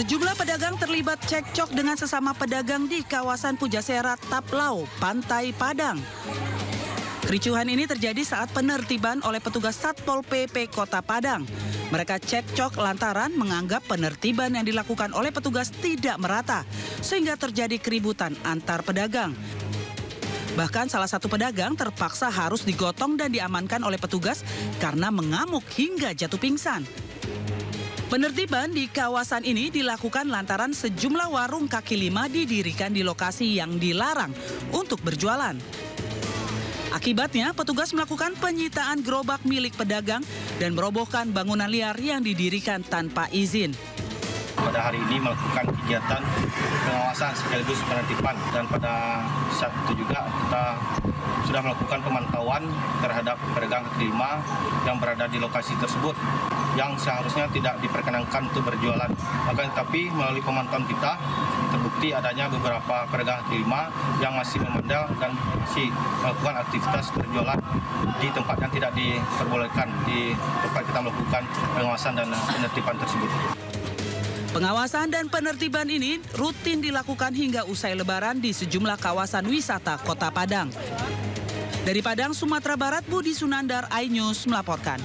Sejumlah pedagang terlibat cekcok dengan sesama pedagang di kawasan Pujasera, Taplau, Pantai Padang. Kericuhan ini terjadi saat penertiban oleh petugas Satpol PP Kota Padang. Mereka cekcok lantaran menganggap penertiban yang dilakukan oleh petugas tidak merata, sehingga terjadi keributan antar pedagang. Bahkan salah satu pedagang terpaksa harus digotong dan diamankan oleh petugas karena mengamuk hingga jatuh pingsan. Penertiban di kawasan ini dilakukan lantaran sejumlah warung kaki lima didirikan di lokasi yang dilarang untuk berjualan. Akibatnya, petugas melakukan penyitaan gerobak milik pedagang dan merobohkan bangunan liar yang didirikan tanpa izin. Pada hari ini melakukan kegiatan pengawasan sekaligus penertiban, dan pada saat itu juga kita sudah melakukan pemantauan terhadap pedagang kaki lima yang berada di lokasi tersebut yang seharusnya tidak diperkenankan untuk berjualan. Maka tapi melalui pemantauan kita terbukti adanya beberapa pedagang kaki lima yang masih memandang dan masih melakukan aktivitas berjualan di tempat yang tidak diperbolehkan, di tempat kita melakukan pengawasan dan penertiban tersebut. Pengawasan dan penertiban ini rutin dilakukan hingga usai Lebaran di sejumlah kawasan wisata Kota Padang. Dari Padang, Sumatera Barat, Budi Sunandar, iNews melaporkan.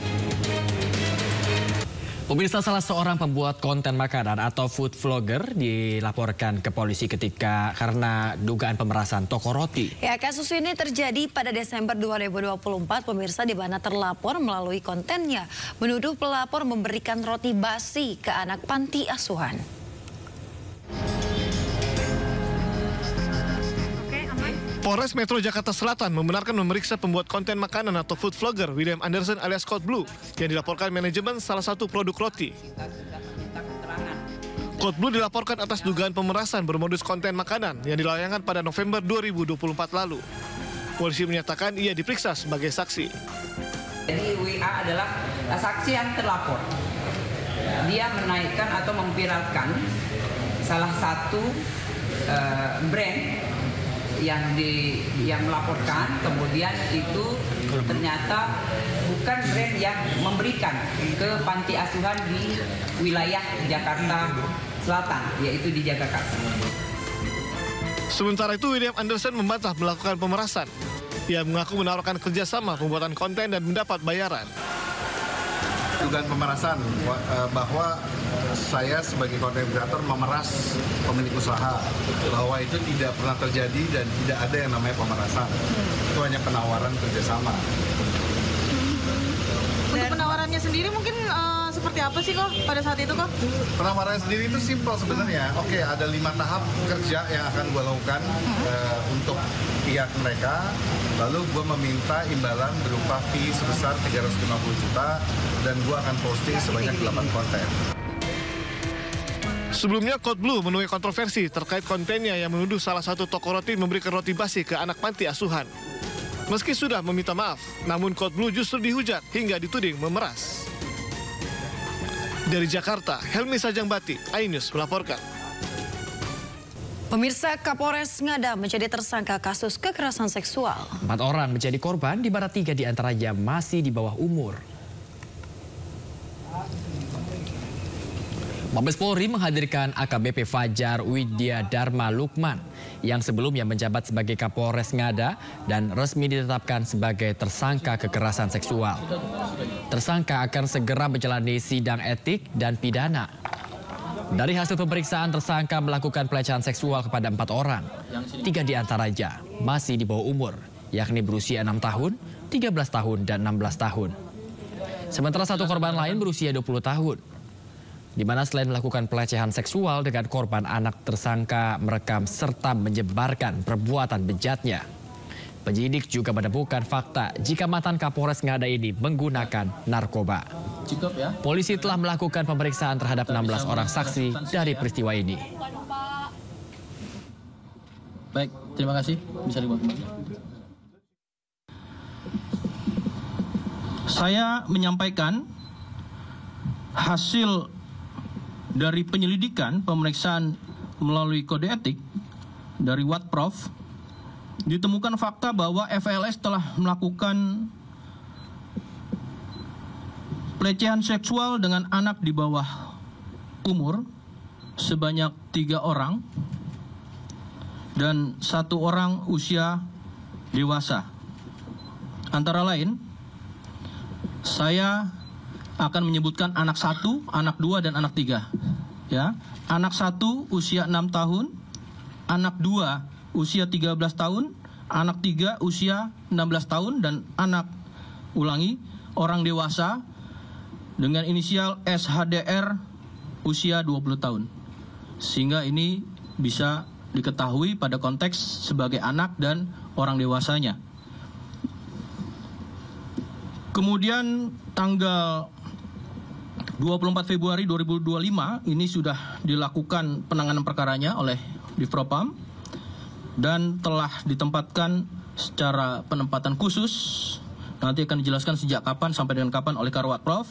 Pemirsa, salah seorang pembuat konten makanan atau food vlogger dilaporkan ke polisi karena dugaan pemerasan toko roti. Ya, kasus ini terjadi pada Desember 2024, pemirsa, di mana terlapor melalui kontennya menuduh pelapor memberikan roti basi ke anak panti asuhan. Polres Metro Jakarta Selatan membenarkan memeriksa pembuat konten makanan atau food vlogger William Anderson alias Code Blue yang dilaporkan manajemen salah satu produk roti. Code Blue dilaporkan atas dugaan pemerasan bermodus konten makanan yang dilayangkan pada November 2024 lalu. Polisi menyatakan ia diperiksa sebagai saksi. Jadi WA adalah saksi yang terlapor. Dia menaikkan atau memviralkan salah satu brand yang melaporkan, kemudian itu ternyata bukan brand yang memberikan ke panti asuhan di wilayah Jakarta Selatan, yaitu di Jagakarsa. Sementara itu, William Anderson membantah melakukan pemerasan. Ia mengaku menawarkan kerjasama pembuatan konten dan mendapat bayaran. Dugaan pemerasan bahwa saya sebagai konten kreator memeras pemilik usaha, bahwa itu tidak pernah terjadi dan tidak ada yang namanya pemerasan. Itu hanya penawaran kerjasama. Untuk penawarannya sendiri mungkin seperti apa sih kok pada saat itu kok? Penawarannya sendiri itu simpel sebenarnya. Oke, ada 5 tahap kerja yang akan gue lakukan untuk pihak mereka. Lalu gue meminta imbalan berupa fee sebesar 350 juta dan gue akan posting sebanyak 8 konten. Sebelumnya, Code Blue menuai kontroversi terkait kontennya yang menuduh salah satu toko roti memberikan roti basi ke anak panti asuhan. Meski sudah meminta maaf, namun Code Blue justru dihujat hingga dituding memeras. Dari Jakarta, Helmi Sajangbati, iNews melaporkan. Pemirsa, Kapolres Ngada menjadi tersangka kasus kekerasan seksual. 4 orang menjadi korban, di mana 3 diantaranya masih di bawah umur. Mabes Polri menghadirkan AKBP Fajar Widya Dharma Lukman yang sebelumnya menjabat sebagai Kapolres Ngada dan resmi ditetapkan sebagai tersangka kekerasan seksual. Tersangka akan segera menjalani sidang etik dan pidana. Dari hasil pemeriksaan, tersangka melakukan pelecehan seksual kepada 4 orang. 3 diantaranya masih di bawah umur, yakni berusia 6 tahun, 13 tahun, dan 16 tahun. Sementara satu korban lain berusia 20 tahun. Di mana selain melakukan pelecehan seksual dengan korban, anak tersangka merekam serta menyebarkan perbuatan bejatnya. Penyidik juga menemukan fakta jika mantan Kapolres Ngada ini menggunakan narkoba. Polisi telah melakukan pemeriksaan terhadap 16 orang saksi dari peristiwa ini. Baik, terima kasih. Bisa dibuat kembali. Saya menyampaikan hasil dari penyelidikan pemeriksaan melalui kode etik dari Watprof, ditemukan fakta bahwa FLS telah melakukan pelecehan seksual dengan anak di bawah umur sebanyak 3 orang dan 1 orang usia dewasa. Antara lain, saya akan menyebutkan anak 1, anak 2, dan anak 3. Ya, anak 1 usia 6 tahun, anak 2 usia 13 tahun, anak 3 usia 16 tahun, dan orang dewasa dengan inisial SHDR usia 20 tahun. Sehingga ini bisa diketahui pada konteks sebagai anak dan orang dewasanya. Kemudian tanggal 24 Februari 2025 ini sudah dilakukan penanganan perkaranya oleh Divpropam dan telah ditempatkan secara penempatan khusus. Nanti akan dijelaskan sejak kapan sampai dengan kapan oleh Karwatprov,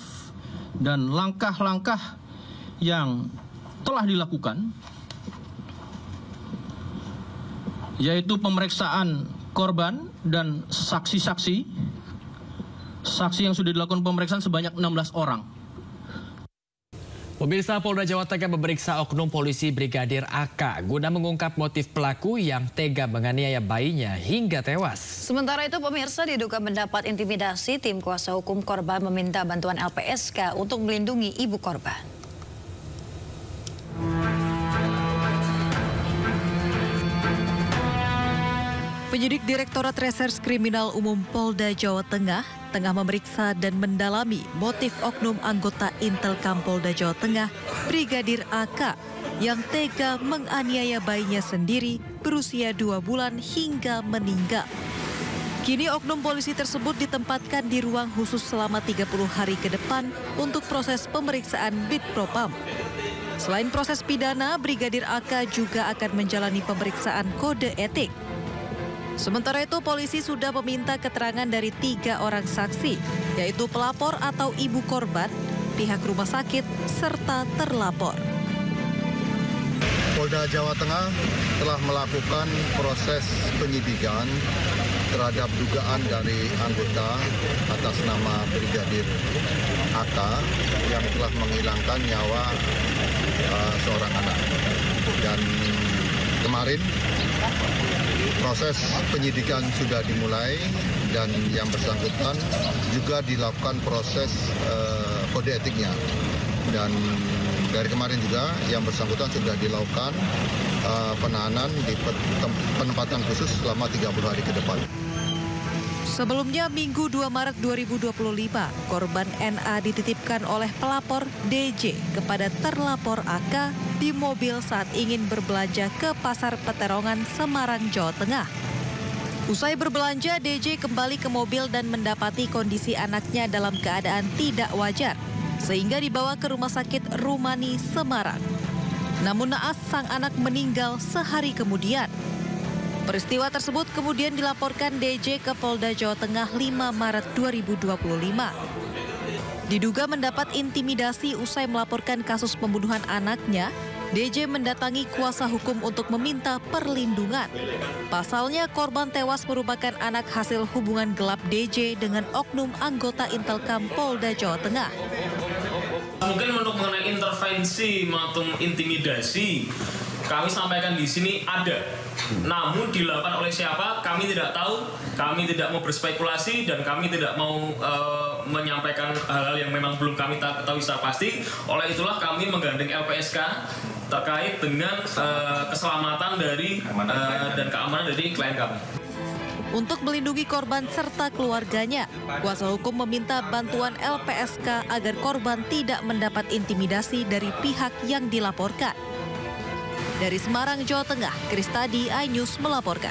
dan langkah-langkah yang telah dilakukan yaitu pemeriksaan korban dan saksi-saksi. Saksi yang sudah dilakukan pemeriksaan sebanyak 16 orang. Pemirsa, Polda Jawa Tengah memeriksa oknum polisi Brigadir AK guna mengungkap motif pelaku yang tega menganiaya bayinya hingga tewas. Sementara itu, pemirsa, diduga mendapat intimidasi, tim kuasa hukum korban meminta bantuan LPSK untuk melindungi ibu korban. Penyidik Direktorat Reserse Kriminal Umum Polda Jawa Tengah memeriksa dan mendalami motif oknum anggota Intelkam Polda Jawa Tengah, Brigadir AK, yang tega menganiaya bayinya sendiri berusia 2 bulan hingga meninggal. Kini oknum polisi tersebut ditempatkan di ruang khusus selama 30 hari ke depan untuk proses pemeriksaan Divpropam. Selain proses pidana, Brigadir AK juga akan menjalani pemeriksaan kode etik. Sementara itu, polisi sudah meminta keterangan dari 3 orang saksi, yaitu pelapor atau ibu korban, pihak rumah sakit, serta terlapor. Polda Jawa Tengah telah melakukan proses penyidikan terhadap dugaan dari anggota atas nama Brigadir AK yang telah menghilangkan nyawa seorang anak. Dan kemarin proses penyidikan sudah dimulai dan yang bersangkutan juga dilakukan proses kode etiknya. Dan dari kemarin juga yang bersangkutan sudah dilakukan penahanan di penempatan khusus selama 30 hari ke depan. Sebelumnya, Minggu 2 Maret 2025, korban NA dititipkan oleh pelapor DJ kepada terlapor AK di mobil saat ingin berbelanja ke Pasar Peterongan, Semarang, Jawa Tengah. Usai berbelanja, DJ kembali ke mobil dan mendapati kondisi anaknya dalam keadaan tidak wajar, sehingga dibawa ke Rumah Sakit Rumani, Semarang. Namun naas, sang anak meninggal sehari kemudian. Peristiwa tersebut kemudian dilaporkan DJ ke Polda Jawa Tengah 5 Maret 2025. Diduga mendapat intimidasi usai melaporkan kasus pembunuhan anaknya, DJ mendatangi kuasa hukum untuk meminta perlindungan. Pasalnya, korban tewas merupakan anak hasil hubungan gelap DJ dengan oknum anggota Intelkam Polda Jawa Tengah. Mungkin untuk mengenai intervensi maupun intimidasi, kami sampaikan di sini ada. Namun dilakukan oleh siapa kami tidak tahu, kami tidak mau berspekulasi dan kami tidak mau menyampaikan hal-hal yang memang belum kami ketahui secara pasti. Oleh itulah kami menggandeng LPSK terkait dengan keselamatan dari dan keamanan dari klien kami. Untuk melindungi korban serta keluarganya, kuasa hukum meminta bantuan LPSK agar korban tidak mendapat intimidasi dari pihak yang dilaporkan. Dari Semarang, Jawa Tengah, Kristadi, iNews melaporkan.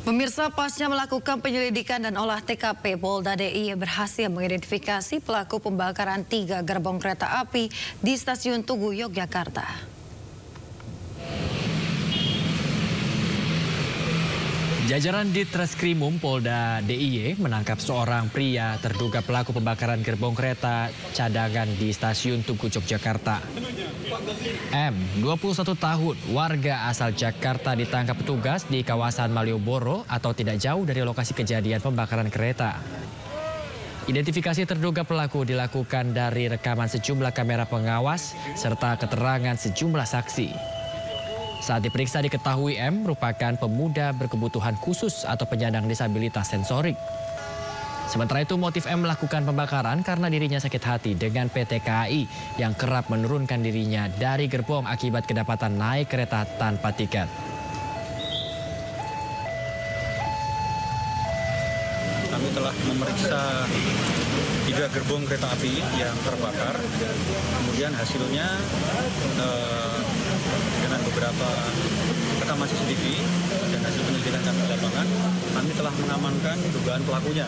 Pemirsa, pasca melakukan penyelidikan dan olah TKP, Polda DIY berhasil mengidentifikasi pelaku pembakaran 3 gerbong kereta api di Stasiun Tugu, Yogyakarta. Jajaran Ditreskrimum Polda DIY menangkap seorang pria terduga pelaku pembakaran gerbong kereta cadangan di Stasiun Tugu, Yogyakarta. M, 21 tahun, warga asal Jakarta, ditangkap petugas di kawasan Malioboro atau tidak jauh dari lokasi kejadian pembakaran kereta. Identifikasi terduga pelaku dilakukan dari rekaman sejumlah kamera pengawas serta keterangan sejumlah saksi. Saat diperiksa diketahui M merupakan pemuda berkebutuhan khusus atau penyandang disabilitas sensorik. Sementara itu motif M melakukan pembakaran karena dirinya sakit hati dengan PT KAI yang kerap menurunkan dirinya dari gerbong akibat kedapatan naik kereta tanpa tiket. Kami telah memeriksa 3 gerbong kereta api yang terbakar. Kemudian hasilnya dengan beberapa rekaman CCTV dan hasil penyelidikan kami di lapangan, kami telah mengamankan dugaan pelakunya.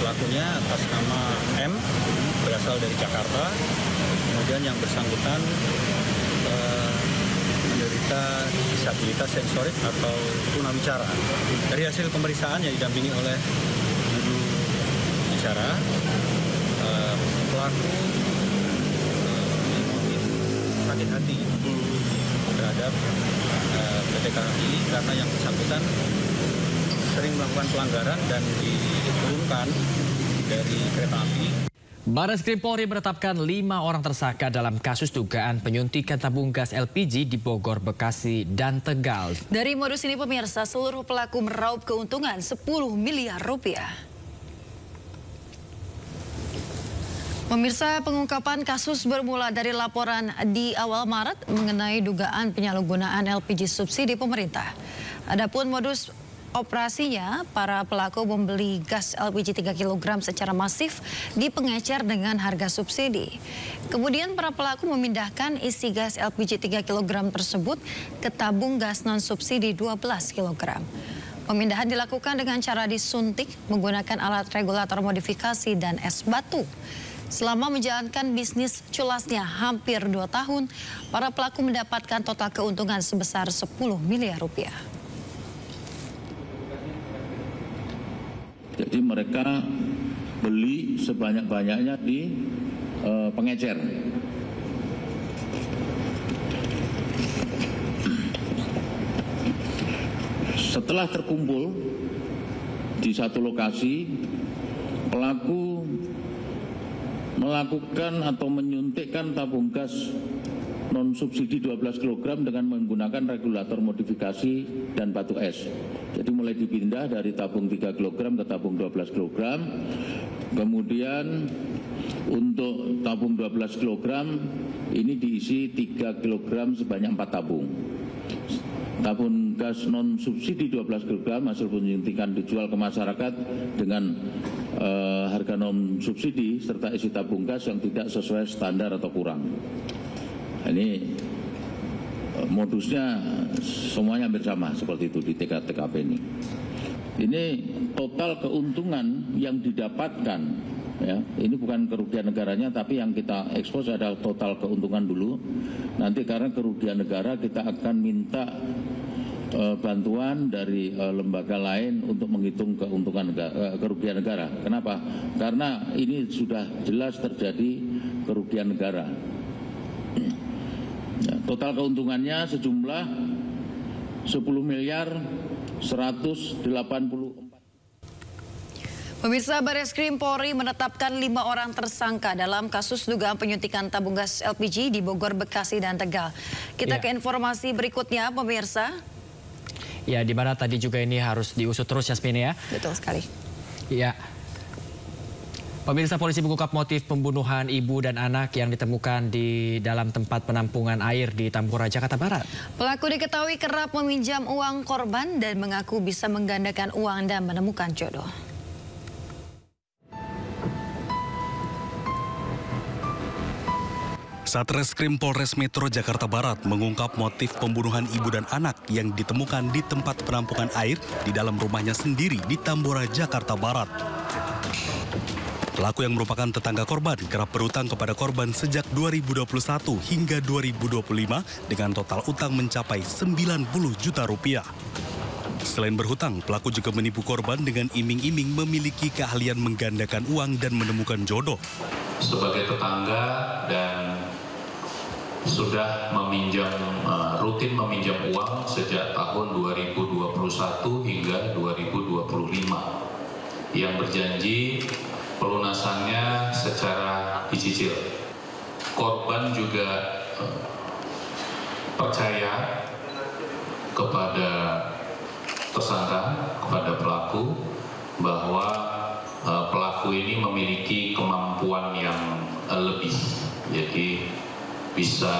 Pelakunya atas nama M, berasal dari Jakarta. Kemudian yang bersangkutan menderita disabilitas sensorik atau tunawicara. Dari hasil pemeriksaan yang didampingi oleh juru bicara, pelaku sakit hati terhadap PT KAI karena yang bersangkutan sering melakukan pelanggaran dan diturunkan dari kereta api. Barreskrim Polri menetapkan 5 orang tersangka dalam kasus dugaan penyuntikan tabung gas LPG di Bogor, Bekasi, dan Tegal. Dari modus ini pemirsa, seluruh pelaku meraup keuntungan 10 miliar rupiah. Pemirsa, pengungkapan kasus bermula dari laporan di awal Maret mengenai dugaan penyalahgunaan LPG subsidi pemerintah. Adapun modus operasinya, para pelaku membeli gas LPG 3 kg secara masif di pengecer dengan harga subsidi. Kemudian para pelaku memindahkan isi gas LPG 3 kg tersebut ke tabung gas non-subsidi 12 kg. Pemindahan dilakukan dengan cara disuntik menggunakan alat regulator modifikasi dan es batu. Selama menjalankan bisnis culasnya hampir 2 tahun, para pelaku mendapatkan total keuntungan sebesar 10 miliar rupiah. Jadi mereka beli sebanyak-banyaknya di pengecer. Setelah terkumpul di satu lokasi, pelaku melakukan atau menyuntikkan tabung gas non-subsidi 12 kg dengan menggunakan regulator modifikasi dan batu es. Jadi mulai dipindah dari tabung 3 kg ke tabung 12 kg. Kemudian untuk tabung 12 kg ini diisi 3 kg sebanyak 4 tabung. Tabung gas non-subsidi 12 kg hasil penyuntikan dijual ke masyarakat dengan harga non-subsidi serta isi tabung gas yang tidak sesuai standar atau kurang. Ini modusnya semuanya hampir sama seperti itu di TKP ini. Ini total keuntungan yang didapatkan, ya. Ini bukan kerugian negaranya, tapi yang kita ekspos adalah total keuntungan dulu. Nanti karena kerugian negara kita akan minta bantuan dari lembaga lain untuk menghitung keuntungan kerugian negara. Kenapa? Karena ini sudah jelas terjadi kerugian negara. Total keuntungannya sejumlah 10 miliar 184. Pemirsa, Barreskrim Polri menetapkan 5 orang tersangka dalam kasus dugaan penyuntikan tabung gas LPG di Bogor, Bekasi, dan Tegal. Kita ke informasi berikutnya, pemirsa. Ya, di mana tadi juga ini harus diusut terus, Yasmin, ya. Betul sekali. Ya. Pemirsa, polisi mengungkap motif pembunuhan ibu dan anak yang ditemukan di dalam tempat penampungan air di Tambora, Jakarta Barat. Pelaku diketahui kerap meminjam uang korban dan mengaku bisa menggandakan uang dan menemukan jodoh. Satreskrim Polres Metro Jakarta Barat mengungkap motif pembunuhan ibu dan anak yang ditemukan di tempat penampungan air di dalam rumahnya sendiri di Tambora, Jakarta Barat. Pelaku yang merupakan tetangga korban kerap berutang kepada korban sejak 2021 hingga 2025 dengan total utang mencapai 90 juta rupiah. Selain berhutang, pelaku juga menipu korban dengan iming-iming memiliki keahlian menggandakan uang dan menemukan jodoh. Sebagai tetangga dan sudah rutin meminjam uang sejak tahun 2021 hingga 2025 yang berjanji pelunasannya secara dicicil. Korban juga percaya kepada tersangka, kepada pelaku, bahwa pelaku ini memiliki kemampuan yang lebih, jadi bisa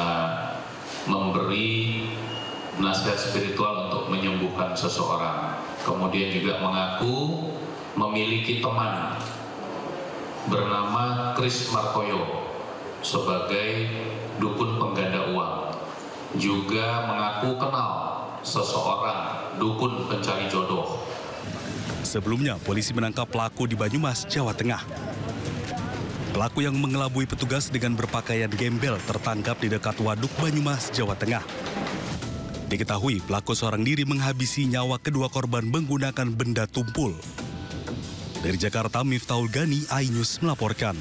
memberi nasihat spiritual untuk menyembuhkan seseorang. Kemudian juga mengaku memiliki teman bernama Kris Martoyo sebagai dukun pengganda uang. Juga mengaku kenal seseorang dukun pencari jodoh. Sebelumnya, polisi menangkap pelaku di Banyumas, Jawa Tengah. Pelaku yang mengelabui petugas dengan berpakaian gembel tertangkap di dekat Waduk Banyumas, Jawa Tengah. Diketahui pelaku seorang diri menghabisi nyawa kedua korban menggunakan benda tumpul. Dari Jakarta, Miftahul Gani, iNews melaporkan.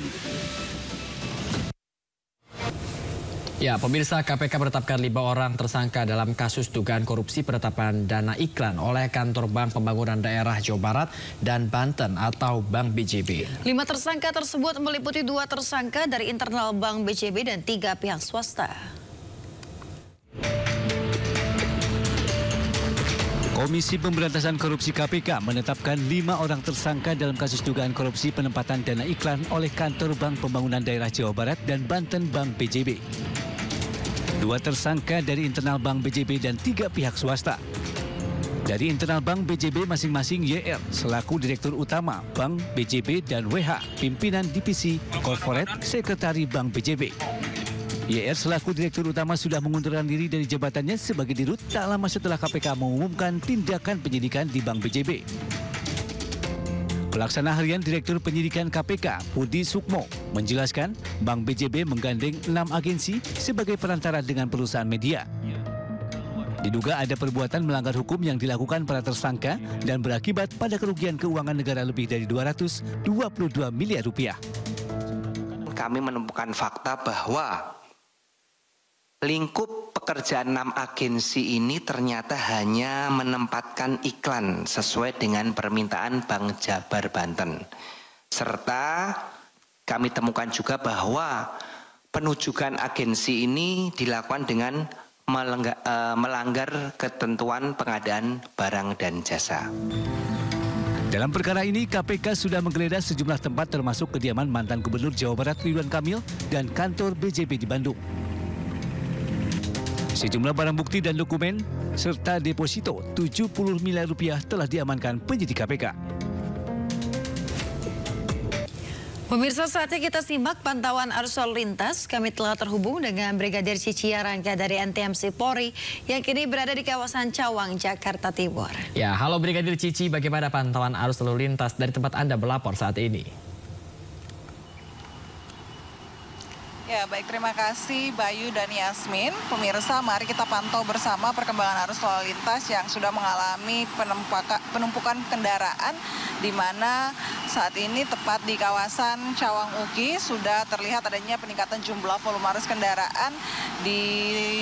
Ya, pemirsa, KPK menetapkan 5 orang tersangka dalam kasus dugaan korupsi penetapan dana iklan oleh Kantor Bank Pembangunan Daerah Jawa Barat dan Banten atau Bank BJB. 5 tersangka tersebut meliputi 2 tersangka dari internal Bank BJB dan 3 pihak swasta. Komisi Pemberantasan Korupsi KPK menetapkan 5 orang tersangka dalam kasus dugaan korupsi penempatan dana iklan oleh Kantor Bank Pembangunan Daerah Jawa Barat dan Banten Bank BJB. 2 tersangka dari internal Bank BJB dan 3 pihak swasta. Dari internal Bank BJB masing-masing YR selaku Direktur Utama Bank BJB dan WH Pimpinan Divisi Corporate Sekretari Bank BJB. YR selaku Direktur Utama sudah mengundurkan diri dari jabatannya sebagai Dirut tak lama setelah KPK mengumumkan tindakan penyidikan di Bank BJB. Pelaksana Harian Direktur Penyidikan KPK, Budi Sukmo, menjelaskan Bank BJB menggandeng 6 agensi sebagai perantara dengan perusahaan media. Diduga ada perbuatan melanggar hukum yang dilakukan para tersangka dan berakibat pada kerugian keuangan negara lebih dari 222 miliar rupiah. Kami menemukan fakta bahwa lingkup pekerjaan 6 agensi ini ternyata hanya menempatkan iklan sesuai dengan permintaan Bank Jabar Banten. Serta kami temukan juga bahwa penujukan agensi ini dilakukan dengan melanggar ketentuan pengadaan barang dan jasa. Dalam perkara ini, KPK sudah menggeledah sejumlah tempat termasuk kediaman mantan Gubernur Jawa Barat Ridwan Kamil dan kantor BJB di Bandung. Sejumlah barang bukti dan dokumen serta deposito 70 miliar rupiah telah diamankan penyidik KPK. Pemirsa, saatnya kita simak pantauan arus lalu lintas. Kami telah terhubung dengan Brigadir Cici Rangga dari NTMC Polri yang kini berada di kawasan Cawang, Jakarta Timur. Ya, halo Brigadir Cici, bagaimana pantauan arus lalu lintas dari tempat Anda melapor saat ini? Ya, baik, terima kasih Bayu dan Yasmin. Pemirsa, mari kita pantau bersama perkembangan arus lalu lintas yang sudah mengalami penumpukan kendaraan, di mana saat ini tepat di kawasan Cawang Uki sudah terlihat adanya peningkatan jumlah volume arus kendaraan di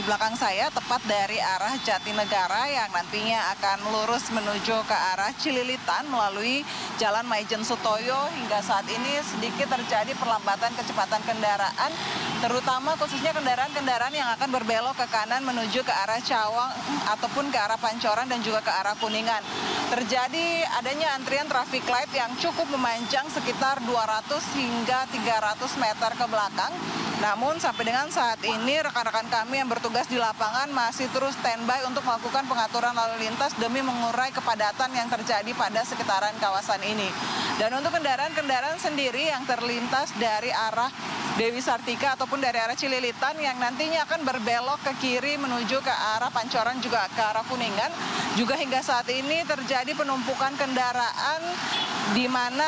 belakang saya, tepat dari arah Jatinegara yang nantinya akan lurus menuju ke arah Cililitan melalui Jalan Maijen Sutoyo. Hingga saat ini sedikit terjadi perlambatan kecepatan kendaraan, terutama khususnya kendaraan-kendaraan yang akan berbelok ke kanan menuju ke arah Cawang ataupun ke arah Pancoran dan juga ke arah Kuningan. Terjadi adanya antrian traffic light yang cukup memanjang sekitar 200 hingga 300 meter ke belakang. Namun sampai dengan saat ini rekan-rekan kami yang bertugas di lapangan masih terus standby untuk melakukan pengaturan lalu lintas demi mengurai kepadatan yang terjadi pada sekitaran kawasan ini. Dan untuk kendaraan-kendaraan sendiri yang terlintas dari arah Dewi Sartika ataupun dari arah Cililitan yang nantinya akan berbelok ke kiri menuju ke arah Pancoran juga ke arah Kuningan, juga hingga saat ini terjadi penumpukan kendaraan di mana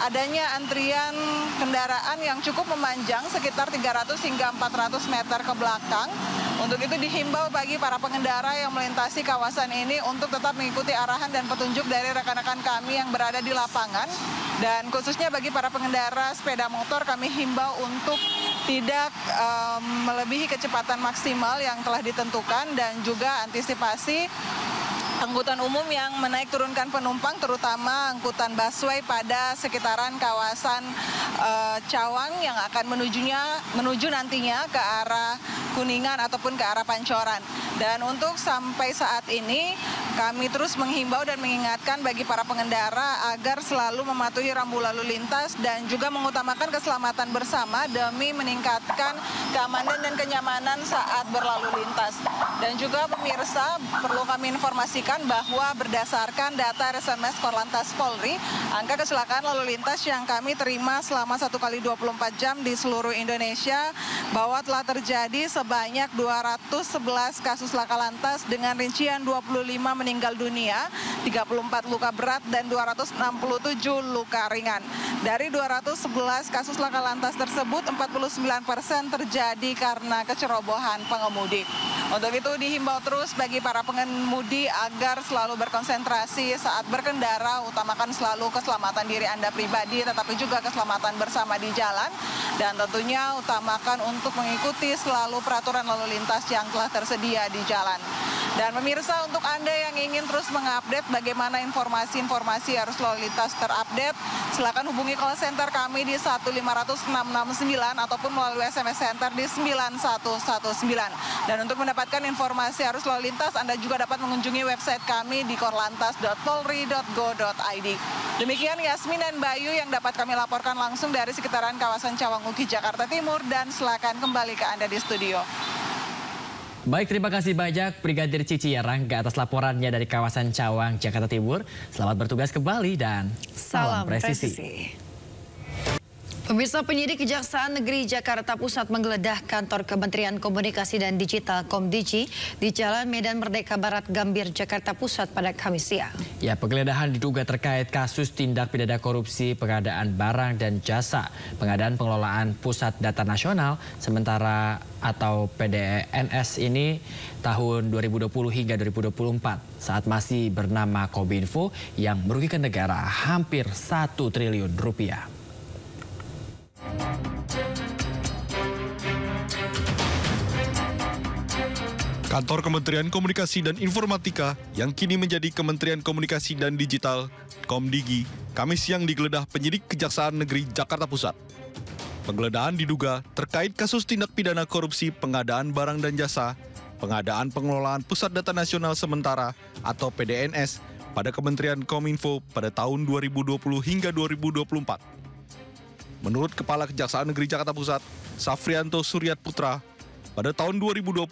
adanya antrian kendaraan yang cukup memanjang sekitar 300 hingga 400 meter ke belakang. Untuk itu dihimbau bagi para pengendara yang melintasi kawasan ini untuk tetap mengikuti arahan dan petunjuk dari rekan-rekan kami yang berada di lapangan. Dan khususnya bagi para pengendara sepeda motor, kami himbau untuk tidak melebihi kecepatan maksimal yang telah ditentukan dan juga antisipasi angkutan umum yang menaik turunkan penumpang, terutama angkutan busway pada sekitaran kawasan Cawang yang akan menuju nantinya ke arah Kuningan ataupun ke arah Pancoran. Dan untuk sampai saat ini kami terus menghimbau dan mengingatkan bagi para pengendara agar selalu mematuhi rambu lalu lintas dan juga mengutamakan keselamatan bersama demi meningkatkan keamanan dan kenyamanan saat berlalu lintas. Dan juga pemirsa, perlu kami informasikan bahwa berdasarkan data RSMS Korlantas Polri, angka kecelakaan lalu lintas yang kami terima selama 1 kali 24 jam di seluruh Indonesia bahwa telah terjadi sebanyak 211 kasus laka lantas dengan rincian 25 meninggal dunia, 34 luka berat dan 267 luka ringan. Dari 211 kasus laka lantas tersebut, 49% terjadi karena kecerobohan pengemudi. Untuk itu dihimbau terus bagi para pengemudi agar selalu berkonsentrasi saat berkendara, utamakan selalu keselamatan diri Anda pribadi, tetapi juga keselamatan bersama di jalan. Dan tentunya utamakan untuk mengikuti selalu peraturan lalu lintas yang telah tersedia di jalan. Dan pemirsa, untuk Anda yang ingin terus mengupdate bagaimana informasi-informasi arus lalu lintas terupdate, silakan hubungi call center kami di 1500669 ataupun melalui SMS center di 9119. Dan untuk mendapatkan informasi arus lalu lintas, Anda juga dapat mengunjungi website kami di korlantas.polri.go.id. Demikian Yasmin dan Bayu yang dapat kami laporkan langsung dari sekitaran kawasan Cawang Uki, Jakarta Timur, dan silakan kembali ke Anda di studio. Baik, terima kasih banyak Brigadir Cici Rangga atas laporannya dari kawasan Cawang, Jakarta Timur. Selamat bertugas kembali dan salam presisi. Pemirsa, penyidik Kejaksaan Negeri Jakarta Pusat menggeledah kantor Kementerian Komunikasi dan Digital (Komdigi) di Jalan Medan Merdeka Barat, Gambir, Jakarta Pusat pada Kamis siang. Ya, penggeledahan diduga terkait kasus tindak pidana korupsi pengadaan barang dan jasa, pengadaan pengelolaan Pusat Data Nasional sementara atau PDNS ini tahun 2020 hingga 2024 saat masih bernama Kominfo yang merugikan negara hampir 1 triliun rupiah. Kantor Kementerian Komunikasi dan Informatika yang kini menjadi Kementerian Komunikasi dan Digital (Komdigi) Kamis siang digeledah penyidik Kejaksaan Negeri Jakarta Pusat. Penggeledahan diduga terkait kasus tindak pidana korupsi pengadaan barang dan jasa, pengadaan pengelolaan Pusat Data Nasional Sementara atau PDNS pada Kementerian Kominfo pada tahun 2020 hingga 2024. Menurut Kepala Kejaksaan Negeri Jakarta Pusat, Safrianto Suryat Putra, pada tahun 2020,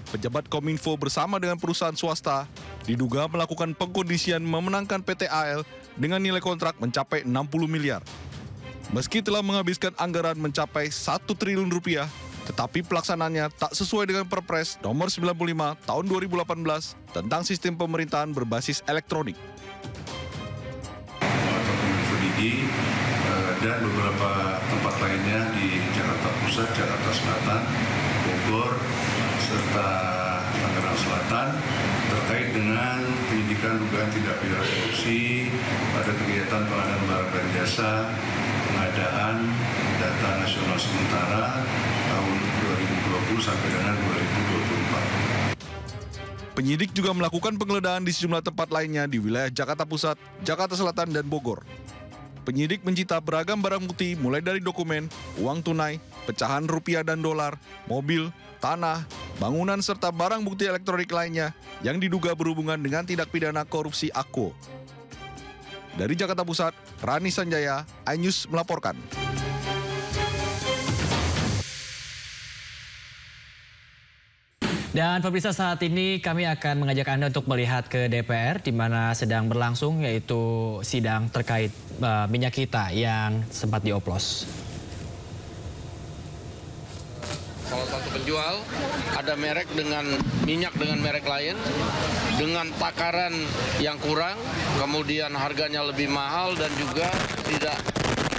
pejabat Kominfo bersama dengan perusahaan swasta diduga melakukan pengkondisian memenangkan PT AL dengan nilai kontrak mencapai 60 miliar. Meski telah menghabiskan anggaran mencapai 1 triliun rupiah, tetapi pelaksanaannya tak sesuai dengan Perpres nomor 95 tahun 2018 tentang sistem pemerintahan berbasis elektronik. Dan beberapa tempat lainnya di Jakarta Pusat, Jakarta Selatan, Bogor, serta Tangerang Selatan terkait dengan penyidikan dugaan tindak pidana korupsi pada kegiatan pengadaan barang dan jasa, pengadaan data nasional sementara tahun 2020 sampai dengan 2024. Penyidik juga melakukan penggeledahan di sejumlah tempat lainnya di wilayah Jakarta Pusat, Jakarta Selatan, dan Bogor. Penyidik mencita beragam barang bukti mulai dari dokumen, uang tunai, pecahan rupiah dan dolar, mobil, tanah, bangunan serta barang bukti elektronik lainnya yang diduga berhubungan dengan tindak pidana korupsi Akwo. Dari Jakarta Pusat, Rani Sanjaya, iNews melaporkan. Dan pemirsa, saat ini kami akan mengajak Anda untuk melihat ke DPR di mana sedang berlangsung yaitu sidang terkait minyak kita yang sempat dioplos. Salah satu penjual ada merek dengan minyak dengan merek lain dengan takaran yang kurang, kemudian harganya lebih mahal dan juga tidak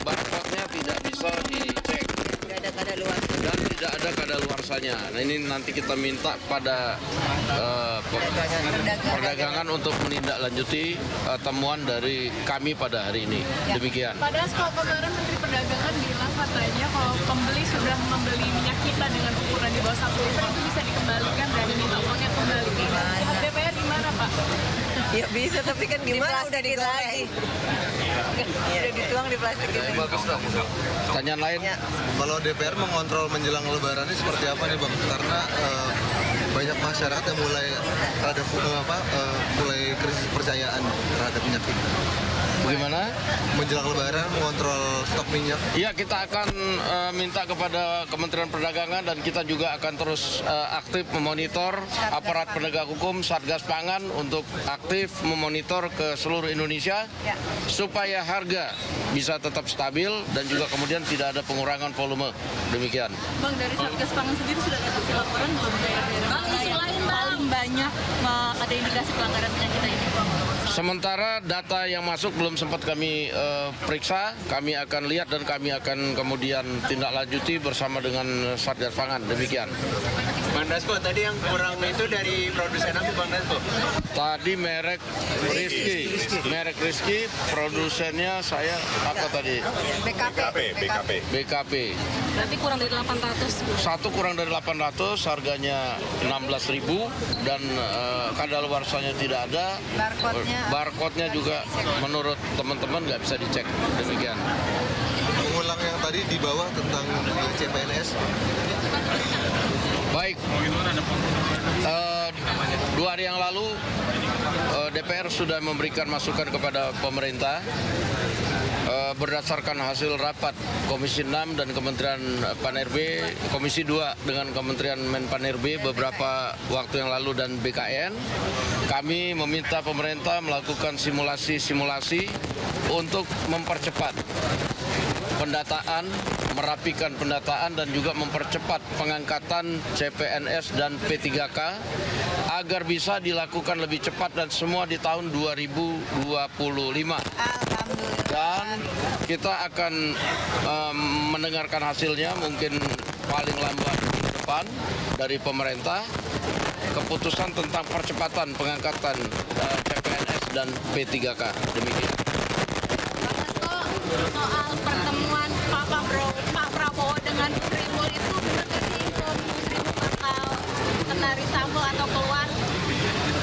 barcode-nya tidak bisa dicek. Dan tidak ada kadaluarsanya. Nah, ini nanti kita minta pada perdagangan untuk menindaklanjuti temuan dari kami pada hari ini. Ya. Demikian. Padahal kemarin Menteri Perdagangan bilang katanya kalau pembeli sudah membeli minyak kita dengan ukuran di bawah 1 liter itu bisa dikembalikan dan diminta uangnya kembali. DPR gimana Pak? Ya bisa, tapi kan gimana udah digoreng. Udah dituang di plastik ini. Bagus dong. Pertanyaan lain? Ya. Kalau DPR mengontrol menjelang Lebaran ini seperti apa nih Bang? Karena banyak masyarakat yang mulai ada mulai krisis kepercayaan terhadap minyak ini. Bagaimana? Menjelang Lebaran mengontrol stok minyak. Iya, kita akan minta kepada Kementerian Perdagangan dan kita juga akan terus aktif memonitor aparat penegak hukum Satgas Pangan untuk aktif memonitor ke seluruh Indonesia supaya harga bisa tetap stabil dan juga kemudian tidak ada pengurangan volume. Demikian. Bang, dari Satgas Pangan sendiri sudah ada laporan belum daerah-daerah paling banyak ada indikasi pelanggaran penyakit ini? Sementara data yang masuk belum sempat kami periksa, kami akan lihat dan kami akan kemudian tindak lanjuti bersama dengan Satgas Pangan. Demikian. Bang Dasko, tadi yang kurang itu dari produsen apa Bang Dasko? Tadi merek Rizky, produsennya saya apa tadi? BKP. Berarti kurang dari 800. Satu kurang dari 800, harganya 16.000 dan kadaluarsanya tidak ada. Barcode-nya juga menurut teman-teman nggak bisa dicek. Demikian. Mengulang yang tadi di bawah tentang CPNS. Baik. 2 hari yang lalu DPR sudah memberikan masukan kepada pemerintah berdasarkan hasil rapat Komisi 6 dan Kementerian Pan-RB, Komisi 2 dengan Kementerian Men-Pan-RB beberapa waktu yang lalu dan BKN. Kami meminta pemerintah melakukan simulasi-simulasi untuk mempercepat pendataan, merapikan pendataan dan juga mempercepat pengangkatan CPNS dan P3K agar bisa dilakukan lebih cepat dan semua di tahun 2025. Dan kita akan mendengarkan hasilnya mungkin paling lambat minggu depan dari pemerintah keputusan tentang percepatan pengangkatan CPNS dan P3K. Demikian. Soal pertemuan Pak Prabowo dengan Sri Mulyani itu benar dari Sri bakal kena reshuffle atau keluar?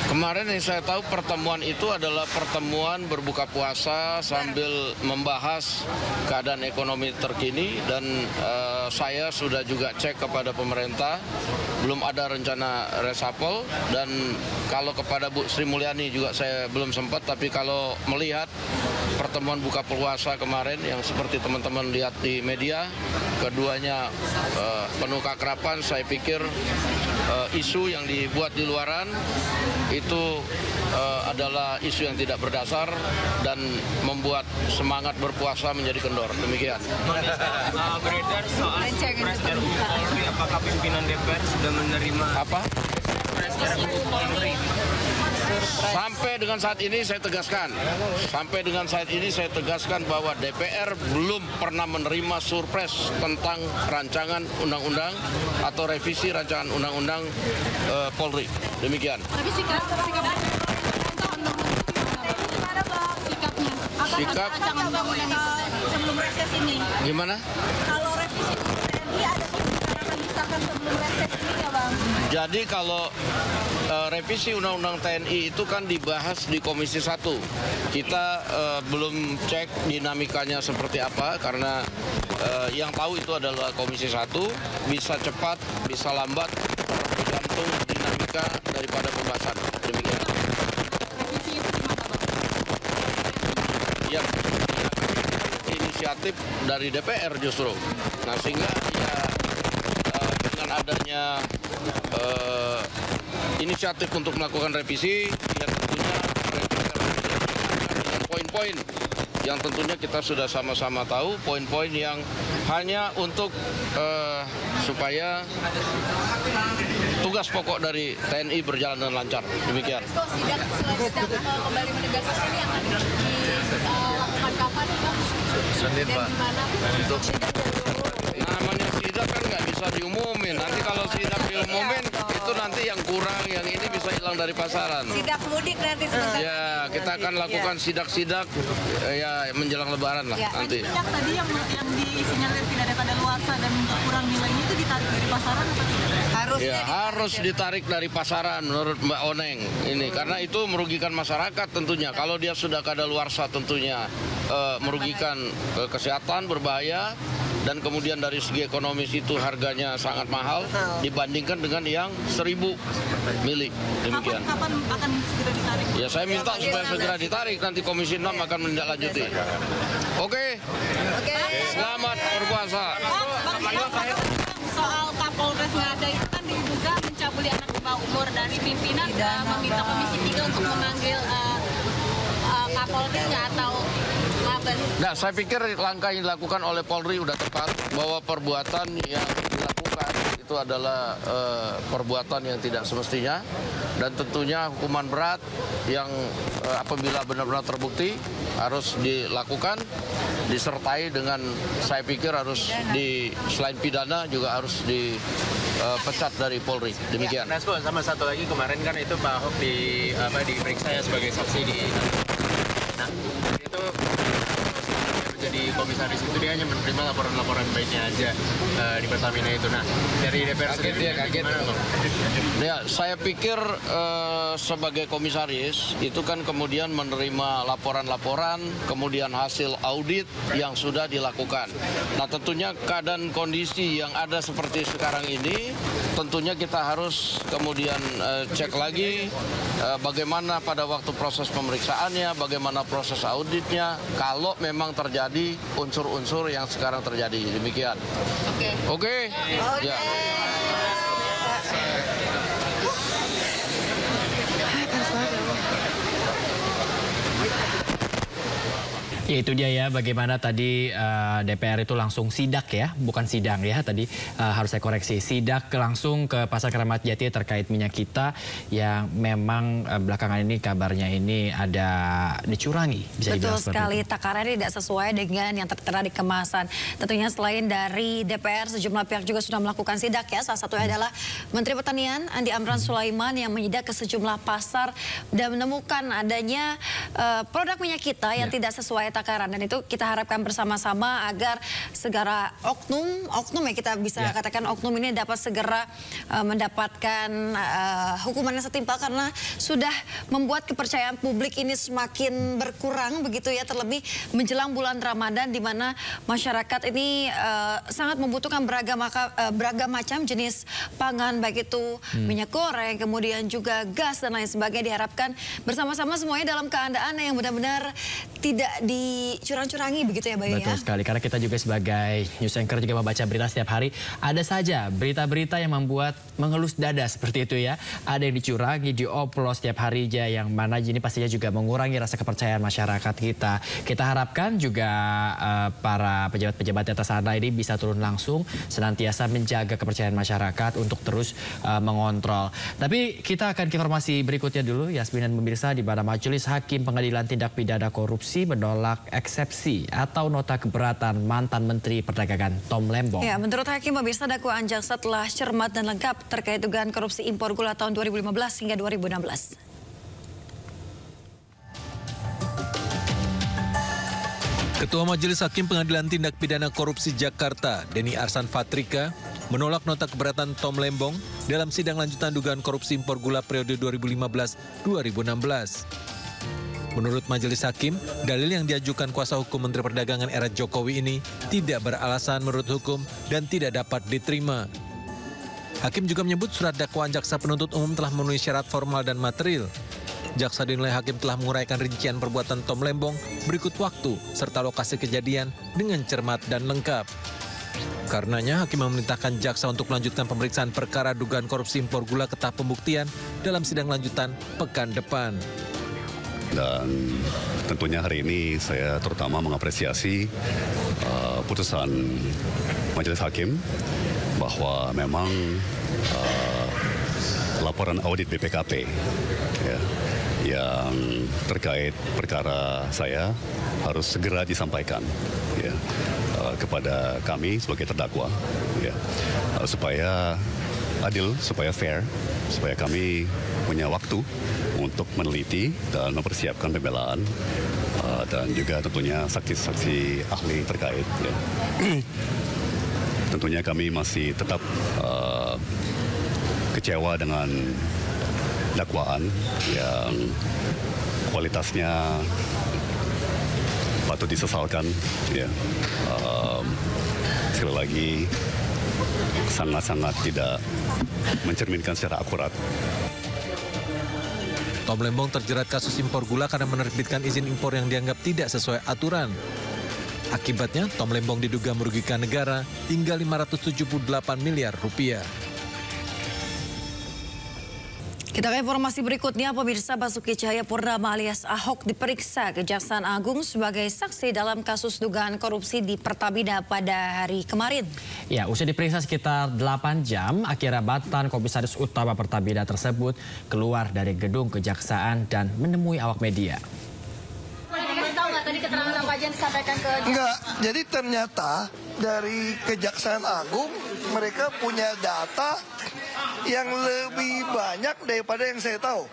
Kemarin yang saya tahu pertemuan itu adalah pertemuan berbuka puasa sambil membahas keadaan ekonomi terkini dan saya sudah juga cek kepada pemerintah belum ada rencana reshuffle dan kalau kepada Bu Sri Mulyani juga saya belum sempat, tapi kalau melihat pertemuan buka puasa kemarin yang seperti teman-teman lihat di media, keduanya penuh keakraban, saya pikir isu yang dibuat di luaran itu adalah isu yang tidak berdasar dan membuat semangat berpuasa menjadi kendor. Demikian. Beredar soal Surpres RUU Polri, apakah pimpinan DPR sudah menerima apa? Surpres RUU Polri? Sampai dengan saat ini saya tegaskan bahwa DPR belum pernah menerima surpres tentang rancangan undang-undang atau revisi rancangan undang-undang Polri. Demikian. Tapi sikap rancangan undang-undang sebelum reses ini. Gimana? Kalau revisi TNI ada kemungkinan akan disahkan sebelum reses ini ya Bang? Jadi kalau revisi Undang-Undang TNI itu kan dibahas di Komisi 1. Kita belum cek dinamikanya seperti apa karena yang tahu itu adalah Komisi 1. Bisa cepat, bisa lambat, tergantung dinamika daripada pembahasan. Demikian. Ya, inisiatif dari DPR justru. Nah sehingga ya dengan adanya inisiatif untuk melakukan revisi, ya tentunya poin-poin yang tentunya kita sudah sama-sama tahu, poin-poin yang hanya untuk supaya tugas pokok dari TNI berjalan dengan lancar. Demikian. Sidang kembali menegaskan ini akan dilakukan kapan Pak? Senin Pak. Untuk namanya sidang kan nggak bisa diumumin. Nanti kalau sidang diumumin itu nanti yang kurang, yang ini bisa hilang dari pasaran. Sidak mudik nanti sebentar. Ya, kita akan lakukan sidak-sidak ya menjelang Lebaran lah nanti. Minyak tadi yang disinyalir tidak ada kadaluarsa dan kurang nilainya itu ditarik dari pasaran atau tidak? Harus ditarik dari pasaran menurut Mbak Oneng ini karena itu merugikan masyarakat tentunya. Kalau dia sudah kadaluarsa tentunya merugikan kesehatan, berbahaya. Dan kemudian dari segi ekonomis itu harganya sangat mahal dibandingkan dengan yang 1.000 mili. Demikian. Kapan akan segera ditarik? Ya saya minta supaya segera ditarik, nanti Komisi 6 akan menindaklanjuti. Oke. Selamat berpuasa. Soal Kapolres Ngada itu kan diduga mencabuli anak di bawah umur dari pimpinan meminta Komisi 3 untuk memanggil Kapolri atau Mabes. Nah, saya pikir langkah yang dilakukan oleh Polri sudah tepat bahwa perbuatan yang dilakukan itu adalah perbuatan yang tidak semestinya dan tentunya hukuman berat yang apabila benar-benar terbukti harus dilakukan disertai dengan saya pikir harus selain pidana juga harus dipecat dari Polri. Demikian. Nah, sama satu lagi kemarin kan itu Pak Ahok diperiksa ya sebagai saksi di. Nah, itu jadi komisaris itu dia hanya menerima laporan-laporan baiknya aja di Pertamina itu. Nah, dari DPR sendiri gimana, Bang? Ya, saya pikir sebagai komisaris itu kan kemudian menerima laporan-laporan, kemudian hasil audit yang sudah dilakukan. Nah, tentunya keadaan kondisi yang ada seperti sekarang ini, tentunya kita harus kemudian cek lagi bagaimana pada waktu proses pemeriksaannya, bagaimana proses auditnya, kalau memang terjadi unsur-unsur yang sekarang terjadi. Demikian. Oke. Ya. Ya itu dia ya bagaimana tadi DPR itu langsung sidak ya, bukan sidang ya tadi harus saya koreksi. Sidak langsung ke Pasar Keramat Jati terkait minyak kita yang memang belakangan ini kabarnya ini ada dicurangi. Bisa Betul sekali, itu. takarannya tidak sesuai dengan yang tertera di kemasan. Tentunya selain dari DPR, sejumlah pihak juga sudah melakukan sidak ya. Salah satunya adalah Menteri Pertanian Andi Amran Sulaiman yang menyidak ke sejumlah pasar dan menemukan adanya produk minyak kita yang tidak sesuai takaran, dan itu kita harapkan bersama-sama agar segera oknum ya kita bisa katakan oknum ini dapat segera mendapatkan hukuman yang setimpal karena sudah membuat kepercayaan publik ini semakin berkurang begitu ya, terlebih menjelang bulan Ramadan di mana masyarakat ini sangat membutuhkan beragam macam jenis pangan, baik itu minyak goreng, kemudian juga gas dan lain sebagainya. Diharapkan bersama-sama semuanya dalam keadaan yang benar-benar tidak dicurang-curangi begitu ya Bayu. Betul sekali, karena kita juga sebagai news anchor juga membaca berita setiap hari. Ada saja berita-berita yang membuat mengelus dada seperti itu ya. Ada yang dicurangi, dioplos setiap hari aja, yang mana ini pastinya juga mengurangi rasa kepercayaan masyarakat kita. Kita harapkan juga para pejabat-pejabat di atas sana ini bisa turun langsung, senantiasa menjaga kepercayaan masyarakat untuk terus mengontrol. Tapi kita akan ke informasi berikutnya dulu, Yasmin dan pemirsa, di mana Majelis Hakim Pengadilan Tindak Pidana Korupsi menolak eksepsi atau nota keberatan mantan Menteri Perdagangan Tom Lembong. Ya, menurut Hakim pemirsa, dakwaan jaksa telah cermat dan lengkap terkait dugaan korupsi impor gula tahun 2015 hingga 2016. Ketua Majelis Hakim Pengadilan Tindak Pidana Korupsi Jakarta, Denny Arsan Fatrika, menolak nota keberatan Tom Lembong dalam sidang lanjutan dugaan korupsi impor gula periode 2015-2016. Menurut Majelis Hakim, dalil yang diajukan kuasa hukum Menteri Perdagangan era Jokowi ini tidak beralasan menurut hukum dan tidak dapat diterima. Hakim juga menyebut surat dakwaan jaksa penuntut umum telah memenuhi syarat formal dan material. Jaksa dinilai hakim telah menguraikan rincian perbuatan Tom Lembong berikut waktu serta lokasi kejadian dengan cermat dan lengkap. Karenanya, hakim memerintahkan jaksa untuk melanjutkan pemeriksaan perkara dugaan korupsi impor gula ke tahap pembuktian dalam sidang lanjutan pekan depan. Dan tentunya hari ini saya terutama mengapresiasi putusan Majelis Hakim bahwa memang laporan audit BPKP ya, yang terkait perkara saya harus segera disampaikan ya, kepada kami sebagai terdakwa ya, supaya adil, supaya fair, supaya kami punya waktu untuk meneliti dan mempersiapkan pembelaan dan juga tentunya saksi-saksi ahli terkait. Ya. Tentunya kami masih tetap kecewa dengan dakwaan yang kualitasnya patut disesalkan. Ya. Sekali lagi sangat-sangat tidak mencerminkan secara akurat. Tom Lembong terjerat kasus impor gula karena menerbitkan izin impor yang dianggap tidak sesuai aturan. Akibatnya, Tom Lembong diduga merugikan negara hingga 578 miliar rupiah. Kita ke informasi berikutnya, pemirsa. Basuki Cahayapurnama alias Ahok diperiksa Kejaksaan Agung sebagai saksi dalam kasus dugaan korupsi di Pertamina pada hari kemarin. Ya, usai diperiksa sekitar 8 jam, akhirnya mantan Komisaris Utama Pertamina tersebut keluar dari gedung Kejaksaan dan menemui awak media. Tahu nggak tadi keterangan apa aja yang disampaikan ke... Enggak, jadi ternyata dari Kejaksaan Agung mereka punya data yang lebih banyak daripada yang saya tahu.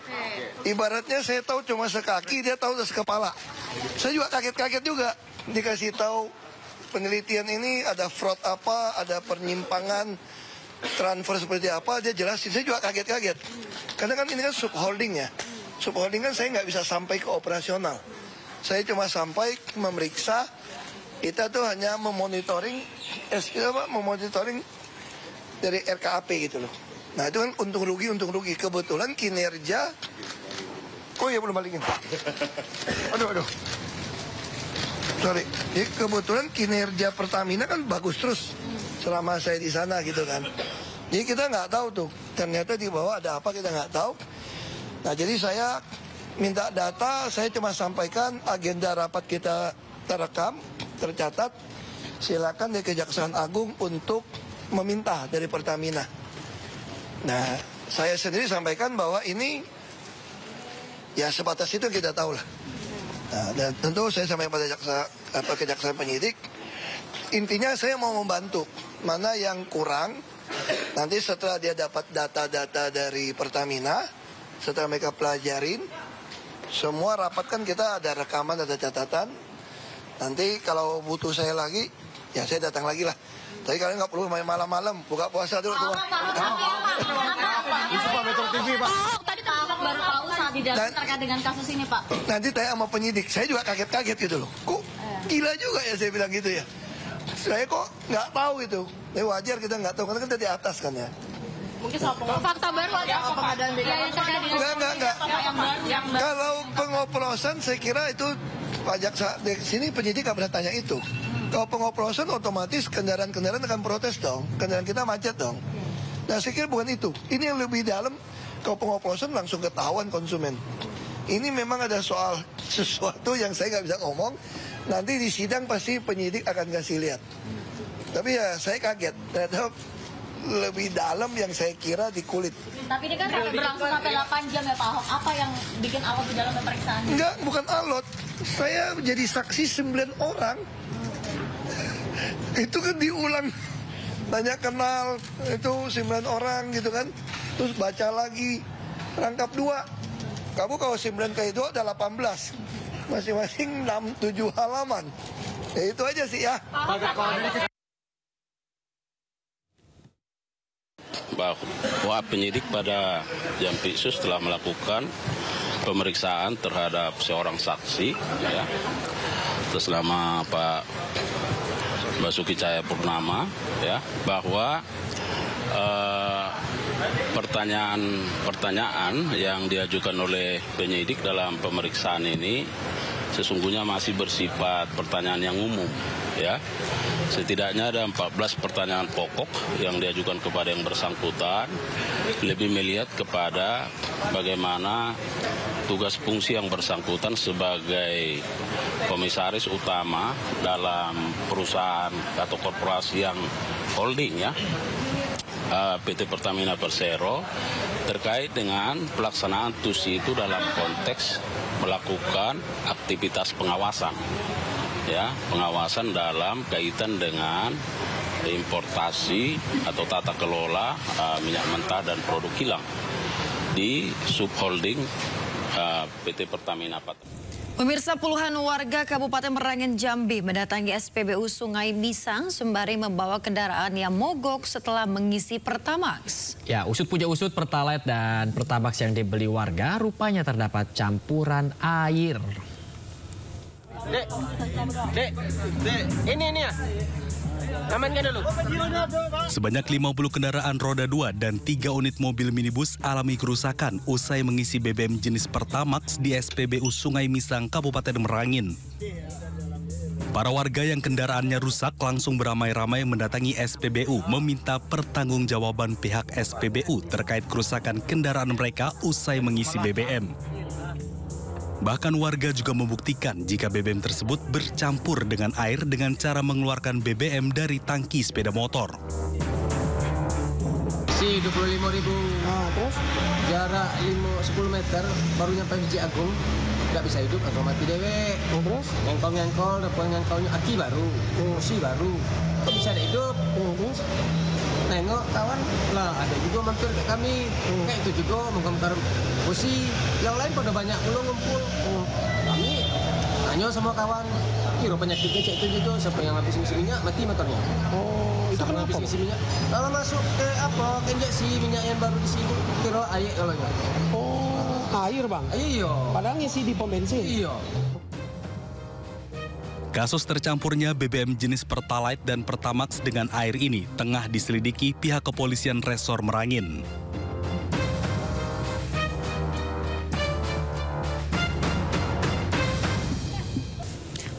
Ibaratnya saya tahu cuma sekaki, dia tahu udah sekepala. Saya juga kaget-kaget juga dikasih tahu penelitian ini ada fraud apa, ada penyimpangan transfer seperti apa, dia jelasin. Saya juga kaget-kaget. Karena kan ini kan subholding ya. Subholding kan saya nggak bisa sampai ke operasional. Saya cuma sampai memeriksa. Kita tuh hanya memonitoring dari RKAP gitu loh. Nah itu kan untung rugi. Kebetulan kinerja. Oh ya belum balikin. Aduh. Sorry. Jadi kebetulan kinerja Pertamina kan bagus terus selama saya di sana gitu kan. Jadi kita nggak tahu tuh. Ternyata di bawah ada apa kita nggak tahu. Nah jadi saya minta data. Saya cuma sampaikan agenda rapat kita terekam, tercatat. Silakan di Kejaksaan Agung untuk meminta dari Pertamina. Nah, saya sendiri sampaikan bahwa ini ya sebatas itu kita tahu lah. Nah, dan tentu saya sampaikan pada Kejaksaan penyidik. Intinya saya mau membantu. Mana yang kurang, nanti setelah dia dapat data-data dari Pertamina, setelah mereka pelajarin, semua rapat kan kita ada rekaman, ada catatan. Nanti kalau butuh saya lagi, ya saya datang lagi lah. Tapi kalian nggak perlu main malam-malam, buka puasa dulu. Tadi Pak baru tahu saat di dalam terkait dengan kasus ini, Pak. Nanti tanya sama penyidik, saya juga kaget-kaget gitu loh. Kok gila juga ya saya bilang gitu ya. Saya kok nggak tahu gitu. Ya wajar kita nggak tahu, karena kan di atas kan ya. Mungkin soal fakta baru ada apa pengadaan Enggak. Kalau pengoplosan saya kira itu pajak di sini penyidik nggak pernah tanya itu. Kalau pengoplosan otomatis kendaraan-kendaraan akan protes dong. Kendaraan kita macet dong. Nah saya kira bukan itu. Ini yang lebih dalam. Kalau pengoplosan langsung ketahuan konsumen. Ini memang ada soal sesuatu yang saya nggak bisa ngomong. Nanti di sidang pasti penyidik akan kasih lihat. Tapi ya saya kaget. Ternyata lebih dalam yang saya kira di kulit. Tapi ini kan sampai berlangsung sampai 8 jam ya Pak Ahok. Apa yang bikin alot di dalam pemeriksaan? Enggak, bukan alot. Saya jadi saksi 9 orang. Itu kan diulang. Tanya kenal, itu 9 orang gitu kan. Terus baca lagi, rangkap 2. Kamu kalau 9 kali 2 ada 18. Masing-masing 6-7 halaman. Ya itu aja sih ya. Bahwa penyidik pada Jampitsus telah melakukan pemeriksaan terhadap seorang saksi, ya, atas nama Pak Basuki Cahayapurnama, ya, bahwa pertanyaan yang diajukan oleh penyidik dalam pemeriksaan ini sesungguhnya masih bersifat pertanyaan yang umum, ya. Setidaknya ada 14 pertanyaan pokok yang diajukan kepada yang bersangkutan, lebih melihat kepada bagaimana tugas fungsi yang bersangkutan sebagai komisaris utama dalam perusahaan atau korporasi yang holding, ya, PT Pertamina Persero, terkait dengan pelaksanaan TUSI itu dalam konteks melakukan aktivitas pengawasan, ya, pengawasan dalam kaitan dengan importasi atau tata kelola minyak mentah dan produk kilang di subholding PT Pertamina Patraniaga. Pemirsa, puluhan warga Kabupaten Merangin, Jambi mendatangi SPBU Sungai Misang sembari membawa kendaraan yang mogok setelah mengisi Pertamax. Ya, usut punya usut, Pertalite dan Pertamax yang dibeli warga rupanya terdapat campuran air. Dek, ini ya. Amankan dulu. Sebanyak 50 kendaraan roda 2 dan 3 unit mobil minibus alami kerusakan usai mengisi BBM jenis Pertamax di SPBU Sungai Misang, Kabupaten Merangin. Para warga yang kendaraannya rusak langsung beramai-ramai mendatangi SPBU meminta pertanggungjawaban pihak SPBU terkait kerusakan kendaraan mereka usai mengisi BBM. Bahkan warga juga membuktikan jika BBM tersebut bercampur dengan air dengan cara mengeluarkan BBM dari tangki sepeda motor. Si 25.000. Nah, terus jarak 10 meter baru nyampe Biji Agung. Nggak bisa hidup atau mati dewek. Terus ngengkol, depan ngengkolnya aki baru, kursi baru. Kok bisa ada hidup? Terus nengok kawan lah, ada juga mampir ke kami. Kayak itu juga menggambar kursi. Yang lain pada banyak belum ngumpul. Kami tanya sama kawan, kira penyakitnya cek itu juga, siapa yang habis ngisi minyak mati motornya. Oh, itu kenapa? Habis ngisi minyak. Kalau masuk ke ke injeksi minyak yang baru di sini, kira air kalau nya. Oh, air bang? Iya. Padahal ngisi di pom bensin. Iya. Kasus tercampurnya BBM jenis Pertalite dan Pertamax dengan air ini tengah diselidiki pihak kepolisian Resor Merangin.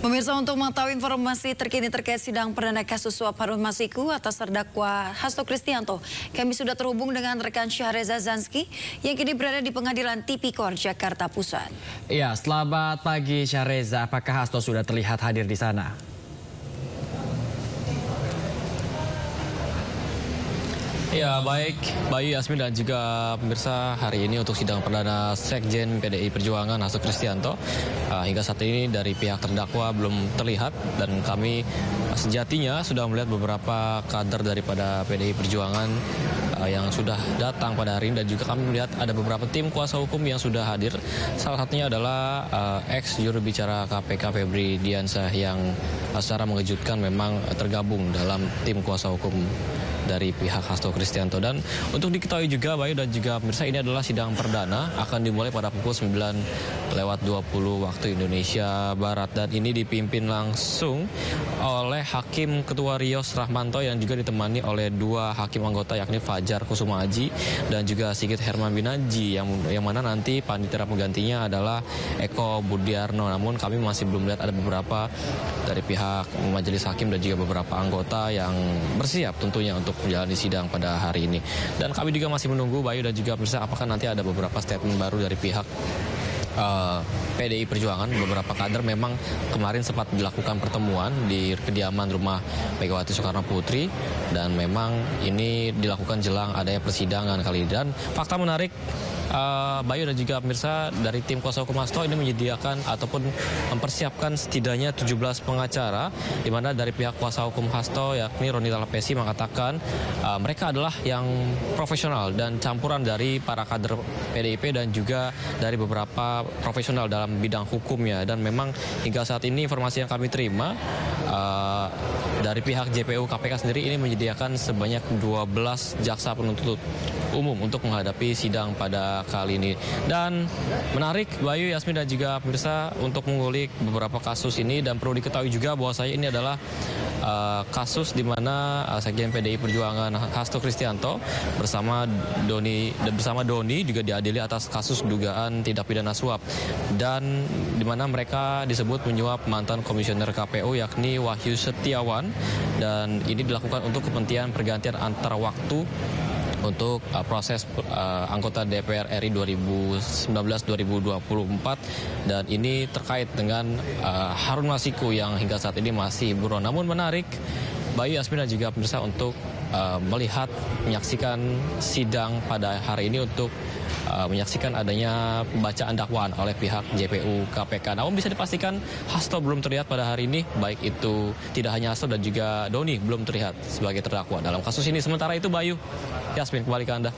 Pemirsa, untuk mengetahui informasi terkini terkait sidang perdana kasus suap Harun Masiku atas terdakwa Hasto Kristianto, kami sudah terhubung dengan rekan Syahreza Zanski yang kini berada di Pengadilan Tipikor Jakarta Pusat. Ya, selamat pagi Syahreza. Apakah Hasto sudah terlihat hadir di sana? Ya, baik Bayu, Yasmin dan juga pemirsa, hari ini untuk sidang perdana Sekjen PDI Perjuangan Hasto Kristianto hingga saat ini dari pihak terdakwa belum terlihat, dan kami sejatinya sudah melihat beberapa kader daripada PDI Perjuangan yang sudah datang pada hari ini, dan juga kami melihat ada beberapa tim kuasa hukum yang sudah hadir. Salah satunya adalah ex juru bicara KPK Febri Diansyah yang secara mengejutkan memang tergabung dalam tim kuasa hukum dari pihak Hasto Kristianto. Dan untuk diketahui juga Bayu dan juga pemirsa, ini adalah sidang perdana, akan dimulai pada pukul 9:20 waktu Indonesia Barat, dan ini dipimpin langsung oleh Hakim Ketua Rios Rahmanto yang juga ditemani oleh dua hakim anggota, yakni Fajar Kusuma Aji dan juga Sigit Herman Binaji, yang mana nanti panitera penggantinya adalah Eko Budiarno. Namun kami masih belum melihat ada beberapa dari pihak majelis hakim dan juga beberapa anggota yang bersiap tentunya untuk menjalani sidang pada hari ini. Dan kami juga masih menunggu Bayu dan juga pemirsa, apakah nanti ada beberapa statement baru dari pihak PDI Perjuangan. Beberapa kader memang kemarin sempat dilakukan pertemuan di kediaman rumah Megawati Soekarno Putri, dan memang ini dilakukan jelang adanya persidangan kali ini. Dan fakta menarik Bayu dan juga pemirsa, dari tim kuasa hukum Hasto ini menyediakan ataupun mempersiapkan setidaknya 17 pengacara, di mana dari pihak kuasa hukum Hasto yakni Roni Talapesi mengatakan mereka adalah yang profesional dan campuran dari para kader PDIP dan juga dari beberapa profesional dalam bidang hukumnya. Dan memang hingga saat ini informasi yang kami terima dari pihak JPU KPK sendiri ini menyediakan sebanyak 12 jaksa penuntut umum untuk menghadapi sidang pada kali ini. Dan menarik Bayu, Yasmin dan juga pemirsa, untuk mengulik beberapa kasus ini, dan perlu diketahui juga bahwa ini adalah kasus di mana Sekjen PDI Perjuangan Hasto Kristianto bersama Doni juga diadili atas kasus dugaan tindak pidana suap, dan di mana mereka disebut menyuap mantan komisioner KPU yakni Wahyu Setiawan, dan ini dilakukan untuk kepentingan pergantian antar waktu untuk proses anggota DPR RI 2019-2024, dan ini terkait dengan Harun Masiku yang hingga saat ini masih buron. Namun menarik Bayu, Yasmin dan juga pemirsa untuk menyaksikan sidang pada hari ini untuk menyaksikan adanya pembacaan dakwaan oleh pihak JPU KPK. Namun bisa dipastikan Hasto belum terlihat pada hari ini, baik itu tidak hanya Hasto dan juga Doni belum terlihat sebagai terdakwa dalam kasus ini. Sementara itu Bayu, Yasmin, kembali ke Anda.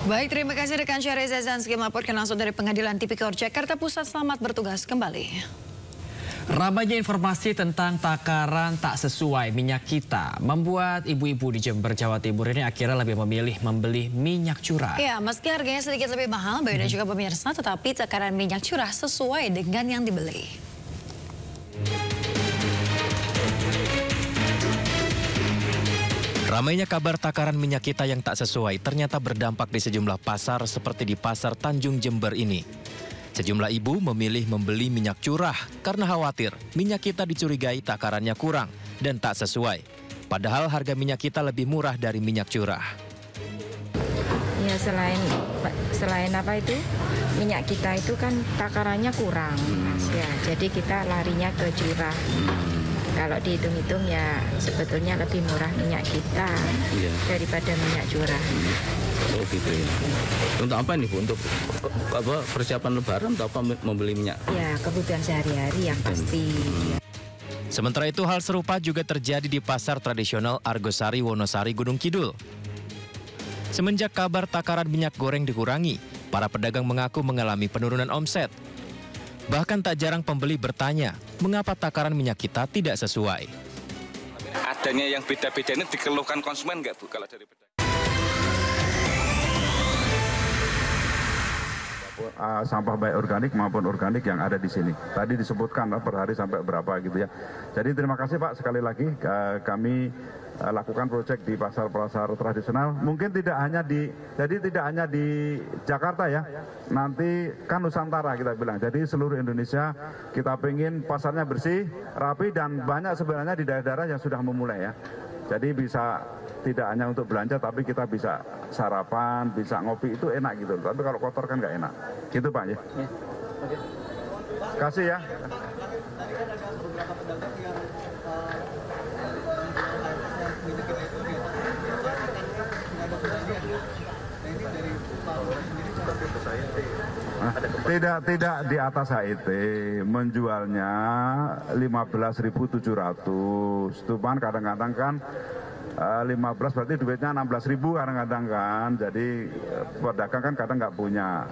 Baik, terima kasih rekan Syareza Zanski melaporkan langsung dari Pengadilan Tipikor Jakarta Pusat. Selamat bertugas kembali. Ramainya informasi tentang takaran tak sesuai minyak kita membuat ibu-ibu di Jember, Jawa Timur ini akhirnya lebih memilih membeli minyak curah. Ya, meski harganya sedikit lebih mahal, Bayu dan juga pemirsa, tetapi takaran minyak curah sesuai dengan yang dibeli. Ramainya kabar takaran minyak kita yang tak sesuai ternyata berdampak di sejumlah pasar seperti di Pasar Tanjung Jember ini. Sejumlah ibu memilih membeli minyak curah karena khawatir minyak kita dicurigai takarannya kurang dan tak sesuai. Padahal harga minyak kita lebih murah dari minyak curah. Ya selain apa itu minyak kita itu kan takarannya kurang, ya jadi kita larinya ke curah. Kalau dihitung-hitung ya sebetulnya lebih murah minyak kita daripada minyak curah. Oh gitu ya. Untuk apa nih Bu? Untuk apa, persiapan lebaran atau apa membeli minyak? Ya kebutuhan sehari-hari yang pasti. Sementara itu hal serupa juga terjadi di pasar tradisional Argosari Wonosari Gunung Kidul. Semenjak kabar takaran minyak goreng dikurangi, para pedagang mengaku mengalami penurunan omset. Bahkan tak jarang pembeli bertanya, mengapa takaran minyak kita tidak sesuai. Adanya yang beda-beda ini dikeluhkan konsumen nggak Bu kalau dari pedagang? Sampah baik organik maupun organik yang ada di sini. Tadi disebutkan per hari sampai berapa gitu ya. Jadi terima kasih Pak sekali lagi kami lakukan proyek di pasar-pasar tradisional. Mungkin tidak hanya di Jakarta ya. Nanti kan Nusantara kita bilang. Jadi seluruh Indonesia kita pengen pasarnya bersih, rapi dan banyak sebenarnya di daerah-daerah yang sudah memulai ya. Jadi bisa tidak hanya untuk belanja tapi kita bisa sarapan, bisa ngopi itu enak gitu. Tapi kalau kotor kan nggak enak. Gitu Pak ya. Oke. Kasih ya. Tidak di atas HIT, menjualnya 15.700. Itu kan kadang-kadang kan 15 berarti duitnya 16.000 kadang-kadang kan. Jadi pedagang kan kadang nggak punya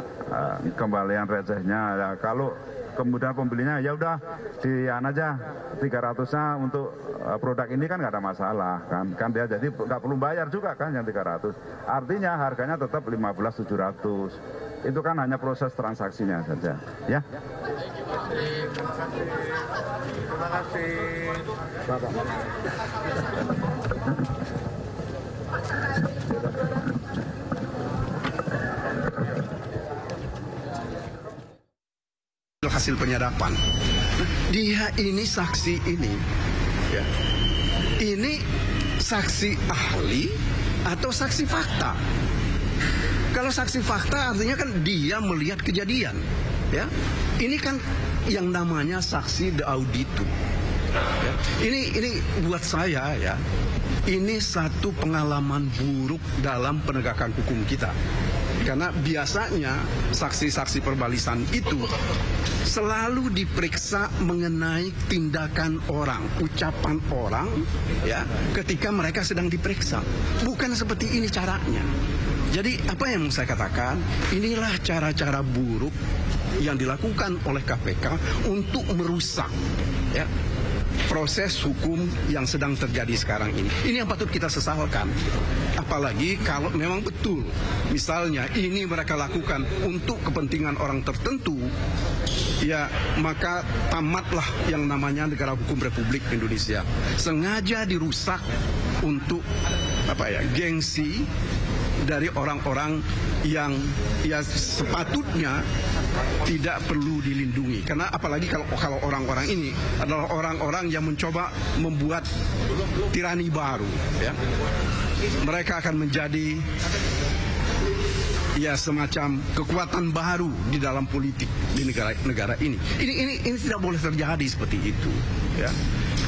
kembalian recehnya. Ya, kalau kemudian pembelinya ya udah dian aja 300-nya untuk produk ini kan nggak ada masalah kan dia jadi nggak perlu bayar juga kan yang 300. Artinya harganya tetap 15.700. Itu kan hanya proses transaksinya saja ya. Terima kasih Bapak. Hasil penyadapan. Dia ini saksi ini, ya. Ini saksi ahli atau saksi fakta? Kalau saksi fakta artinya kan dia melihat kejadian, ya. Ini kan yang namanya saksi de auditu. Ya. Ini buat saya ya. Ini satu pengalaman buruk dalam penegakan hukum kita. Karena biasanya saksi-saksi perbalisan itu selalu diperiksa mengenai tindakan orang, ucapan orang, ya, ketika mereka sedang diperiksa. Bukan seperti ini caranya. Jadi apa yang saya katakan, inilah cara-cara buruk yang dilakukan oleh KPK untuk merusak, ya, proses hukum yang sedang terjadi sekarang ini. Ini yang patut kita sesalkan. Apalagi kalau memang betul, misalnya ini mereka lakukan untuk kepentingan orang tertentu, ya maka tamatlah yang namanya negara hukum Republik Indonesia. Sengaja dirusak untuk gengsi dari orang-orang yang ya sepatutnya tidak perlu dilindungi. Karena apalagi kalau orang-orang ini adalah orang-orang yang mencoba membuat tirani baru, ya. Mereka akan menjadi ya semacam kekuatan baru di dalam politik di negara ini. Ini tidak boleh terjadi seperti itu, ya.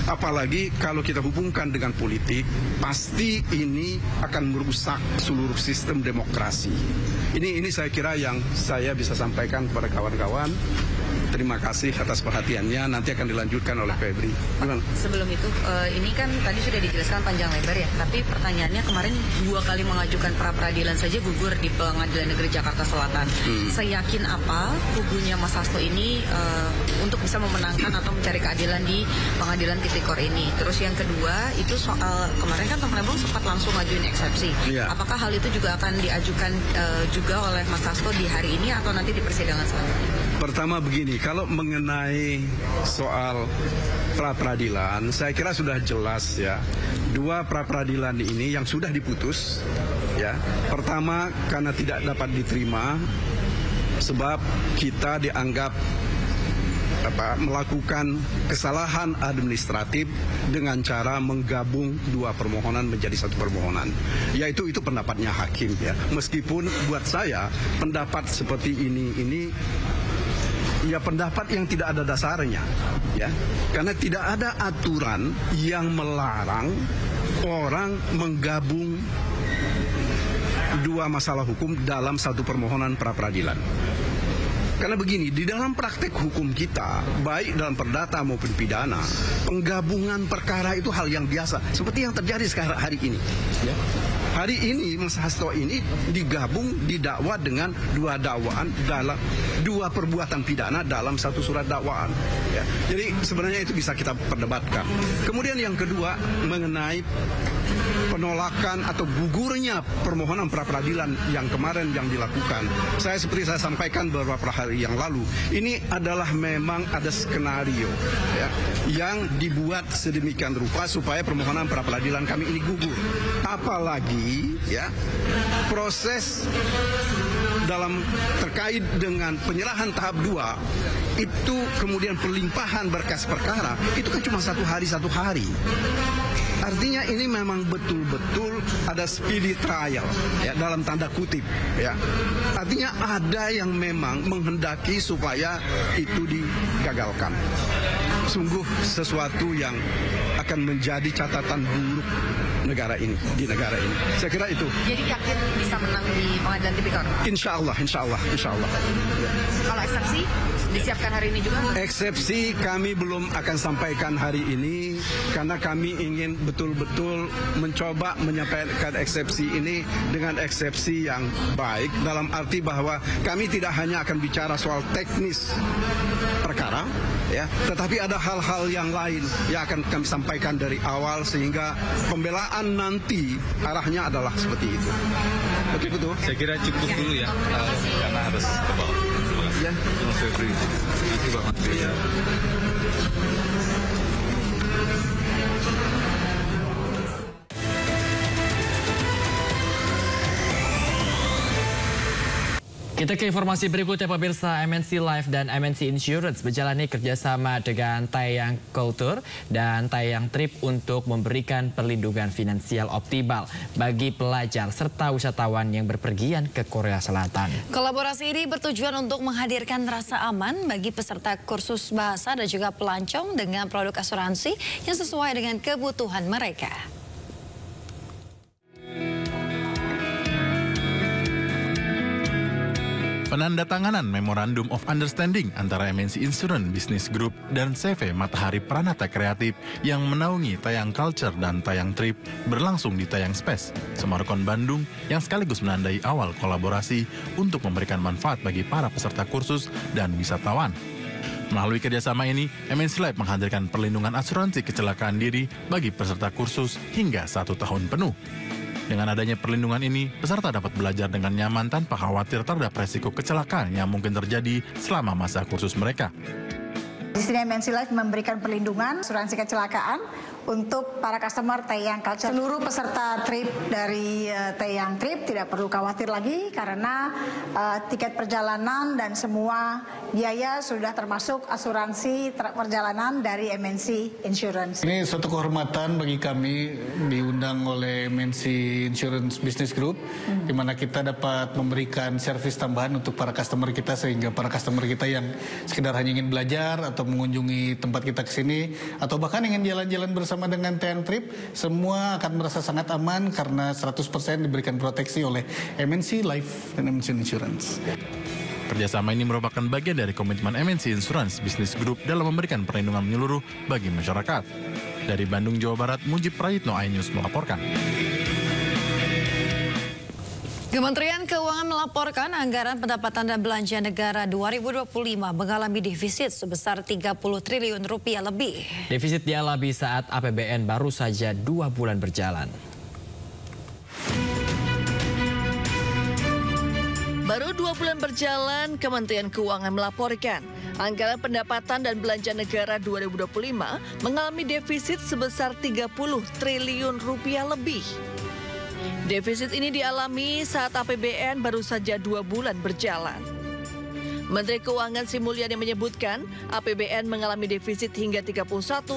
Apalagi kalau kita hubungkan dengan politik, pasti ini akan merusak seluruh sistem demokrasi. Ini saya kira yang saya bisa sampaikan kepada kawan-kawan. Terima kasih atas perhatiannya, nanti akan dilanjutkan oleh Febri. Gimana? Sebelum itu, ini kan tadi sudah dijelaskan panjang lebar ya, tapi pertanyaannya kemarin 2 kali mengajukan pra-peradilan saja gugur di Pengadilan Negeri Jakarta Selatan. Seyakin apa kubunya Mas Hasto ini untuk bisa memenangkan atau mencari keadilan di Pengadilan Tipikor ini? Terus yang kedua, itu soal kemarin kan teman Lebong sempat langsung ngajuin eksepsi. Apakah hal itu juga akan diajukan juga oleh Mas Hasto di hari ini atau nanti di persidangan selanjutnya? Pertama begini, kalau mengenai soal pra-peradilan, saya kira sudah jelas ya. 2 pra-peradilan ini yang sudah diputus, ya. Pertama karena tidak dapat diterima, sebab kita dianggap melakukan kesalahan administratif dengan cara menggabung 2 permohonan menjadi 1 permohonan. Yaitu itu pendapatnya hakim ya. Meskipun buat saya pendapat seperti ini ya pendapat yang tidak ada dasarnya ya. Karena tidak ada aturan yang melarang orang menggabung 2 masalah hukum dalam 1 permohonan pra-peradilan. Karena begini, di dalam praktek hukum kita, baik dalam perdata maupun pidana, penggabungan perkara itu hal yang biasa, seperti yang terjadi sekarang hari ini. Ya. Hari ini Mas Hasto ini digabung didakwa dengan 2 dakwaan dalam 2 perbuatan pidana dalam 1 surat dakwaan. Ya. Jadi sebenarnya itu bisa kita perdebatkan. Kemudian yang kedua mengenai penolakan atau gugurnya permohonan pra-peradilan yang kemarin yang dilakukan. Seperti saya sampaikan beberapa hari yang lalu, ini adalah memang ada skenario ya, yang dibuat sedemikian rupa supaya permohonan pra-peradilan kami ini gugur. Apalagi ya proses dalam terkait dengan penyerahan tahap 2 itu kemudian perlimpahan berkas perkara itu kan cuma 1 hari. Artinya ini memang betul-betul ada speedy trial ya, dalam tanda kutip ya. Artinya ada yang memang menghendaki supaya itu digagalkan. Sungguh sesuatu yang akan menjadi catatan buruk negara ini, di negara ini. Saya kira itu. Jadi yakin bisa menang di Pengadilan Tipikor? Insya Allah. Ya. Kalau eksepsi disiapkan hari ini juga? Eksepsi kami belum akan sampaikan hari ini karena kami ingin betul-betul mencoba menyampaikan eksepsi ini dengan eksepsi yang baik, dalam arti bahwa kami tidak hanya akan bicara soal teknis perkara ya, tetapi ada hal-hal yang lain yang akan kami sampaikan dari awal sehingga pembelaan nanti arahnya adalah seperti itu. Oke, betul. Saya kira cukup dulu ya, karena harus ke bawah. Ya. Mas Febri. Terima kasih Pak Menteri. Ya. Kita ke informasi berikutnya pemirsa. MNC Life dan MNC Insurance menjalani kerjasama dengan Taeyang Culture dan Taeyang Trip untuk memberikan perlindungan finansial optimal bagi pelajar serta wisatawan yang berpergian ke Korea Selatan. Kolaborasi ini bertujuan untuk menghadirkan rasa aman bagi peserta kursus bahasa dan juga pelancong dengan produk asuransi yang sesuai dengan kebutuhan mereka. Penandatanganan Memorandum of Understanding antara MNC Insurance Business Group dan CV Matahari Pranata Kreatif yang menaungi Taeyang Culture dan Taeyang Trip berlangsung di Taeyang Space, Semarkon, Bandung, yang sekaligus menandai awal kolaborasi untuk memberikan manfaat bagi para peserta kursus dan wisatawan. Melalui kerjasama ini, MNC Life menghadirkan perlindungan asuransi kecelakaan diri bagi peserta kursus hingga 1 tahun penuh. Dengan adanya perlindungan ini, peserta dapat belajar dengan nyaman tanpa khawatir terhadap resiko kecelakaan yang mungkin terjadi selama masa kursus mereka. Di sini MNC Life memberikan perlindungan asuransi kecelakaan untuk para customer Taeyang Culture. Seluruh peserta trip dari Taeyang Trip tidak perlu khawatir lagi karena tiket perjalanan dan semua biaya sudah termasuk asuransi perjalanan dari MNC Insurance. Ini suatu kehormatan bagi kami diundang oleh MNC Insurance Business Group, di mana kita dapat memberikan servis tambahan untuk para customer kita sehingga para customer kita yang sekedar hanya ingin belajar atau mengunjungi tempat kita ke sini atau bahkan ingin jalan-jalan bersama dengan Taeyang Trip, semua akan merasa sangat aman karena 100% diberikan proteksi oleh MNC Life dan MNC Insurance. Kerjasama ini merupakan bagian dari komitmen MNC Insurance Business Group dalam memberikan perlindungan menyeluruh bagi masyarakat. Dari Bandung, Jawa Barat, Mujib Prayitno, iNews melaporkan. Kementerian Keuangan melaporkan anggaran pendapatan dan belanja negara 2025 mengalami defisit sebesar 30 triliun rupiah lebih. Defisit dialami saat APBN baru saja 2 bulan berjalan. Baru 2 bulan berjalan, Kementerian Keuangan melaporkan anggaran pendapatan dan belanja negara 2025 mengalami defisit sebesar 30 triliun rupiah lebih. Defisit ini dialami saat APBN baru saja 2 bulan berjalan. Menteri Keuangan Sri Mulyani menyebutkan APBN mengalami defisit hingga 31,2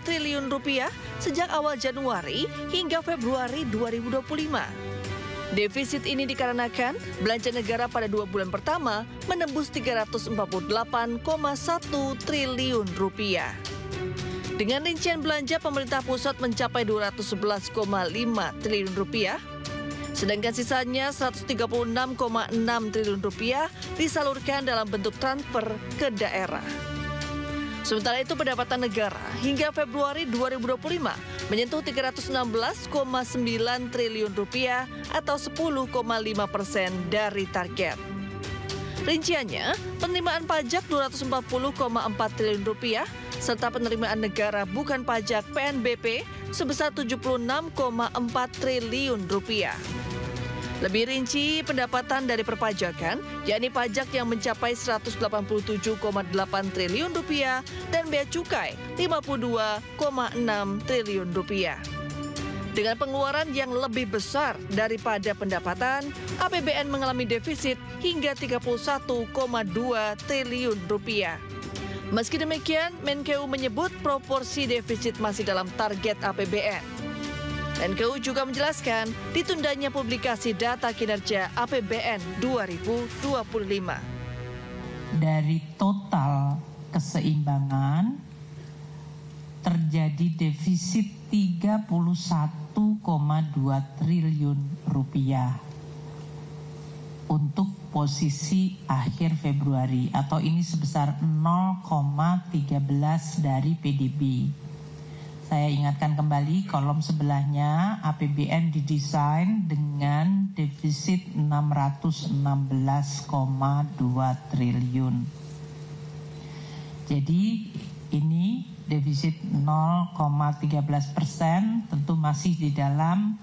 triliun rupiah sejak awal Januari hingga Februari 2025. Defisit ini dikarenakan belanja negara pada 2 bulan pertama menembus 348,1 triliun rupiah. Dengan rincian belanja pemerintah pusat mencapai 211,5 triliun rupiah, sedangkan sisanya 136,6 triliun rupiah disalurkan dalam bentuk transfer ke daerah. Sementara itu pendapatan negara hingga Februari 2025 menyentuh 316,9 triliun rupiah atau 10,5% dari target. Rinciannya, penerimaan pajak 240,4 triliun rupiah serta penerimaan negara bukan pajak PNBP sebesar 76,4 triliun rupiah. Lebih rinci, pendapatan dari perpajakan, yakni pajak yang mencapai 187,8 triliun rupiah dan bea cukai 52,6 triliun rupiah. Dengan pengeluaran yang lebih besar daripada pendapatan, APBN mengalami defisit hingga 31,2 triliun rupiah. Meski demikian, Menkeu menyebut proporsi defisit masih dalam target APBN. Menkeu juga menjelaskan ditundanya publikasi data kinerja APBN 2025. Dari total keseimbangan terjadi defisit 31,2 triliun rupiah untuk posisi akhir Februari atau ini sebesar 0,13 dari PDB. Saya ingatkan kembali kolom sebelahnya APBN didesain dengan defisit 616,2 triliun. Jadi ini defisit 0,13% tentu masih di dalam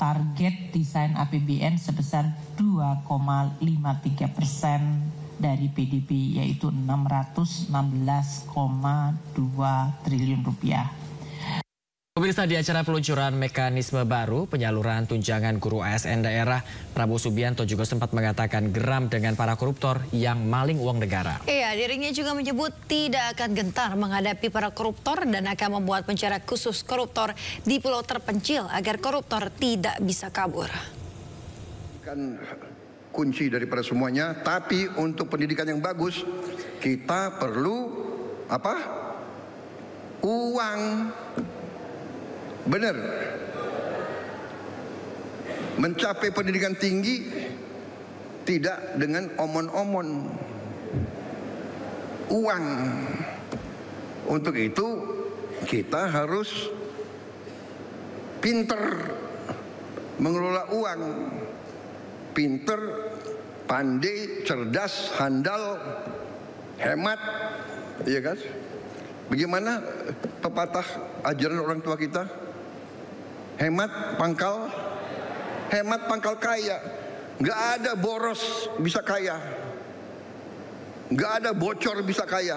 target desain APBN sebesar 2,53% dari PDB yaitu 616,2 triliun rupiah. Pemirsa, di acara peluncuran mekanisme baru penyaluran tunjangan guru ASN daerah, Prabowo Subianto juga sempat mengatakan geram dengan para koruptor yang maling uang negara. Iya, dirinya juga menyebut tidak akan gentar menghadapi para koruptor dan akan membuat penjara khusus koruptor di pulau terpencil agar koruptor tidak bisa kabur. Kan kunci daripada semuanya, tapi untuk pendidikan yang bagus kita perlu apa? Uang. Benar. Mencapai pendidikan tinggi tidak dengan omon-omon. Uang. Untuk itu kita harus pinter mengelola uang. Pinter, pandai, cerdas, handal, hemat, iya kan? Bagaimana pepatah ajaran orang tua kita? Hemat pangkal kaya. Nggak ada boros bisa kaya. Nggak ada bocor bisa kaya.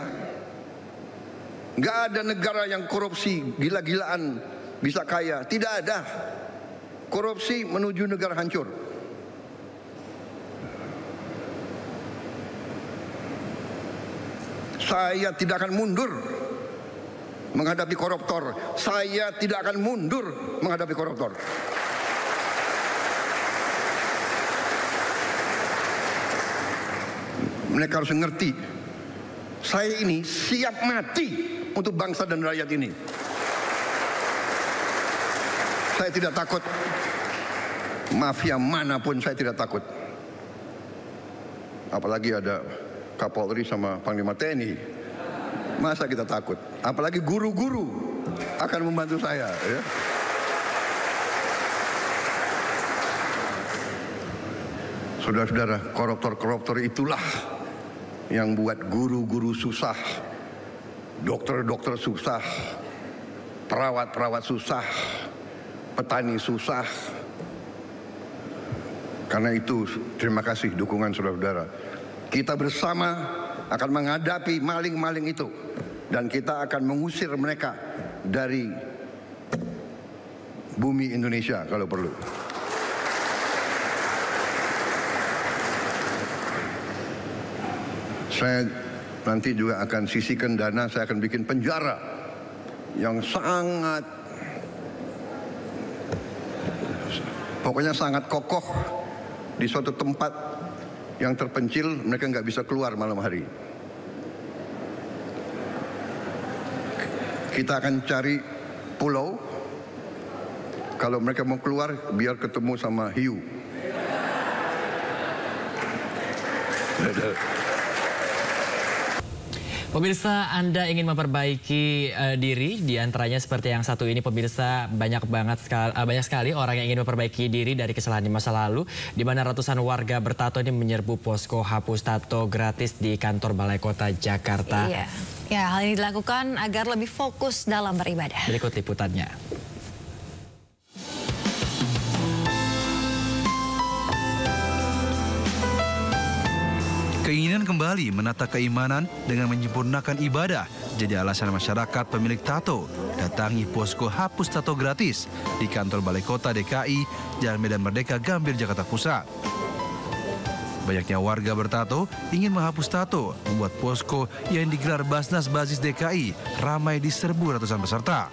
Nggak ada negara yang korupsi gila-gilaan bisa kaya. Tidak ada. Korupsi menuju negara hancur. Saya tidak akan mundur menghadapi koruptor. Saya tidak akan mundur menghadapi koruptor. Mereka harus ngerti Saya ini siap mati untuk bangsa dan rakyat ini. Saya tidak takut. Mafia manapun saya tidak takut. Apalagi ada Kapolri sama Panglima TNI. Masa kita takut? Apalagi guru-guru akan membantu saya. Ya. Saudara-saudara, koruptor-koruptor itulah yang buat guru-guru susah, dokter-dokter susah, perawat-perawat susah, petani susah. Karena itu, terima kasih dukungan saudara-saudara. Kita bersama akan menghadapi maling-maling itu. Dan kita akan mengusir mereka dari bumi Indonesia kalau perlu. Saya nanti juga akan sisihkan dana, saya akan bikin penjara yang sangat, pokoknya sangat kokoh di suatu tempat yang terpencil, mereka nggak bisa keluar malam hari. Kita akan cari pulau, kalau mereka mau keluar biar ketemu sama hiu. Pemirsa, Anda ingin memperbaiki diri, diantaranya seperti yang satu ini, pemirsa, banyak sekali orang yang ingin memperbaiki diri dari kesalahan di masa lalu, di mana ratusan warga bertato ini menyerbu posko hapus tato gratis di kantor Balai Kota Jakarta. Iya. Ya, hal ini dilakukan agar lebih fokus dalam beribadah. Berikut liputannya. Keinginan kembali menata keimanan dengan menyempurnakan ibadah jadi alasan masyarakat pemilik tato datangi posko hapus tato gratis di kantor Balai Kota DKI, Jalan Medan Merdeka, Gambir, Jakarta Pusat. Banyaknya warga bertato ingin menghapus tato, membuat posko yang digelar Basnas Basis DKI ramai diserbu ratusan peserta.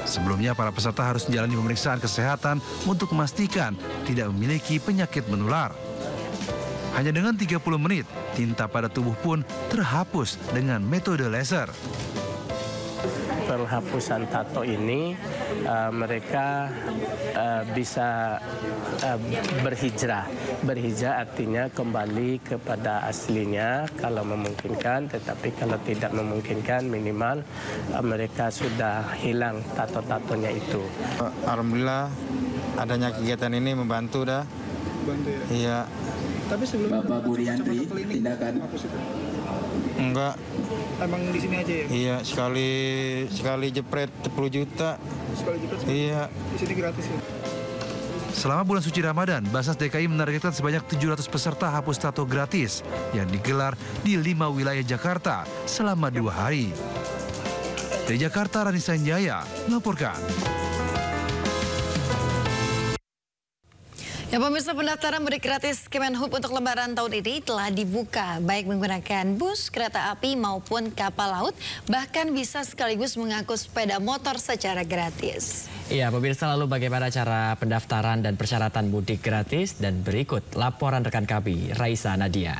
Sebelumnya para peserta harus menjalani pemeriksaan kesehatan untuk memastikan tidak memiliki penyakit menular. Hanya dengan 30 menit, tinta pada tubuh pun terhapus dengan metode laser. Penghapusan tato ini mereka bisa berhijrah. Berhijrah artinya kembali kepada aslinya kalau memungkinkan, tetapi kalau tidak memungkinkan minimal mereka sudah hilang tato-tatonya itu. Alhamdulillah adanya kegiatan ini membantu dah. Bantu ya? Iya. Tapi sebelum Bapak Buriantri tindakan enggak. Emang di sini aja ya? Iya, sekali jepret 10 juta. Sekali jepret 10 iya. Di sini gratis ya? Selama bulan suci Ramadan, Basnas DKI menargetkan sebanyak 700 peserta hapus tato gratis yang digelar di 5 wilayah Jakarta selama 2 hari. Dari Jakarta, Rani Sanjaya melaporkan. Ya pemirsa, pendaftaran mudik gratis Kemenhub untuk Lebaran tahun ini telah dibuka, baik menggunakan bus, kereta api maupun kapal laut, bahkan bisa sekaligus mengangkut sepeda motor secara gratis. Iya pemirsa, lalu bagaimana cara pendaftaran dan persyaratan mudik gratis? Dan berikut laporan rekan kami, Raisa Nadia.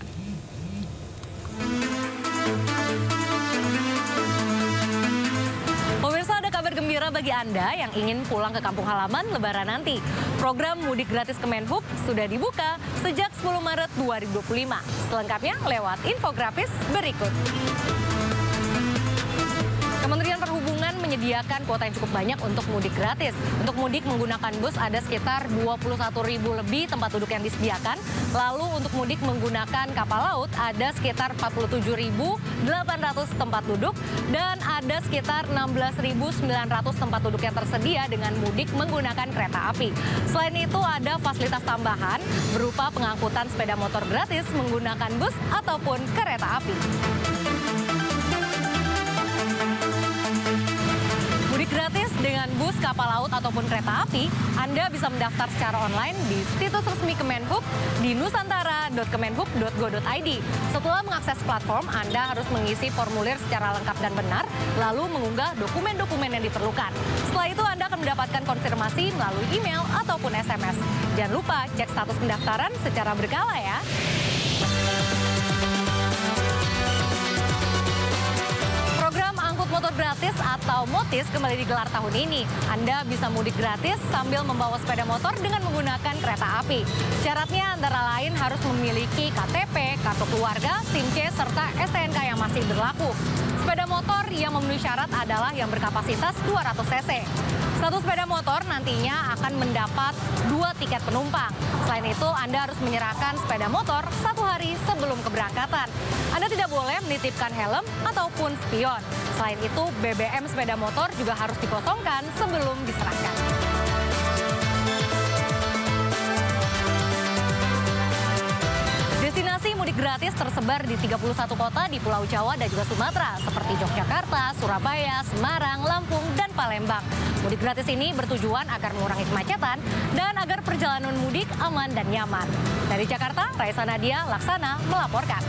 Gembira bagi Anda yang ingin pulang ke kampung halaman Lebaran nanti. Program Mudik Gratis Kemenhub sudah dibuka sejak 10 Maret 2025. Selengkapnya lewat infografis berikut. Kementerian Perhubungan menyediakan kuota yang cukup banyak untuk mudik gratis. Untuk mudik menggunakan bus ada sekitar 21.000 lebih tempat duduk yang disediakan. Lalu untuk mudik menggunakan kapal laut ada sekitar 47.800 tempat duduk. Dan ada sekitar 16.900 tempat duduk yang tersedia dengan mudik menggunakan kereta api. Selain itu ada fasilitas tambahan berupa pengangkutan sepeda motor gratis menggunakan bus ataupun kereta api. Mudik gratis dengan bus, kapal laut, ataupun kereta api, Anda bisa mendaftar secara online di situs resmi Kemenhub di nusantara.kemenhub.go.id. Setelah mengakses platform, Anda harus mengisi formulir secara lengkap dan benar, lalu mengunggah dokumen-dokumen yang diperlukan. Setelah itu Anda akan mendapatkan konfirmasi melalui email ataupun SMS. Jangan lupa cek status pendaftaran secara berkala ya. Gratis atau MOTIS kembali digelar tahun ini. Anda bisa mudik gratis sambil membawa sepeda motor dengan menggunakan kereta api. Syaratnya antara lain harus memiliki KTP, kartu keluarga, SIM C, serta STNK yang masih berlaku. Sepeda motor yang memenuhi syarat adalah yang berkapasitas 200 cc. Satu sepeda motor nantinya akan mendapat 2 tiket penumpang. Selain itu, Anda harus menyerahkan sepeda motor 1 hari sebelum keberangkatan. Anda tidak boleh menitipkan helm ataupun spion. Selain itu, BBM sepeda motor juga harus dikosongkan sebelum diserahkan. Destinasi mudik gratis tersebar di 31 kota di Pulau Jawa dan juga Sumatera, seperti Yogyakarta, Surabaya, Semarang, Lampung, dan Palembang. Mudik gratis ini bertujuan agar mengurangi kemacetan dan agar perjalanan mudik aman dan nyaman. Dari Jakarta, Raisa Nadia Laksana melaporkan.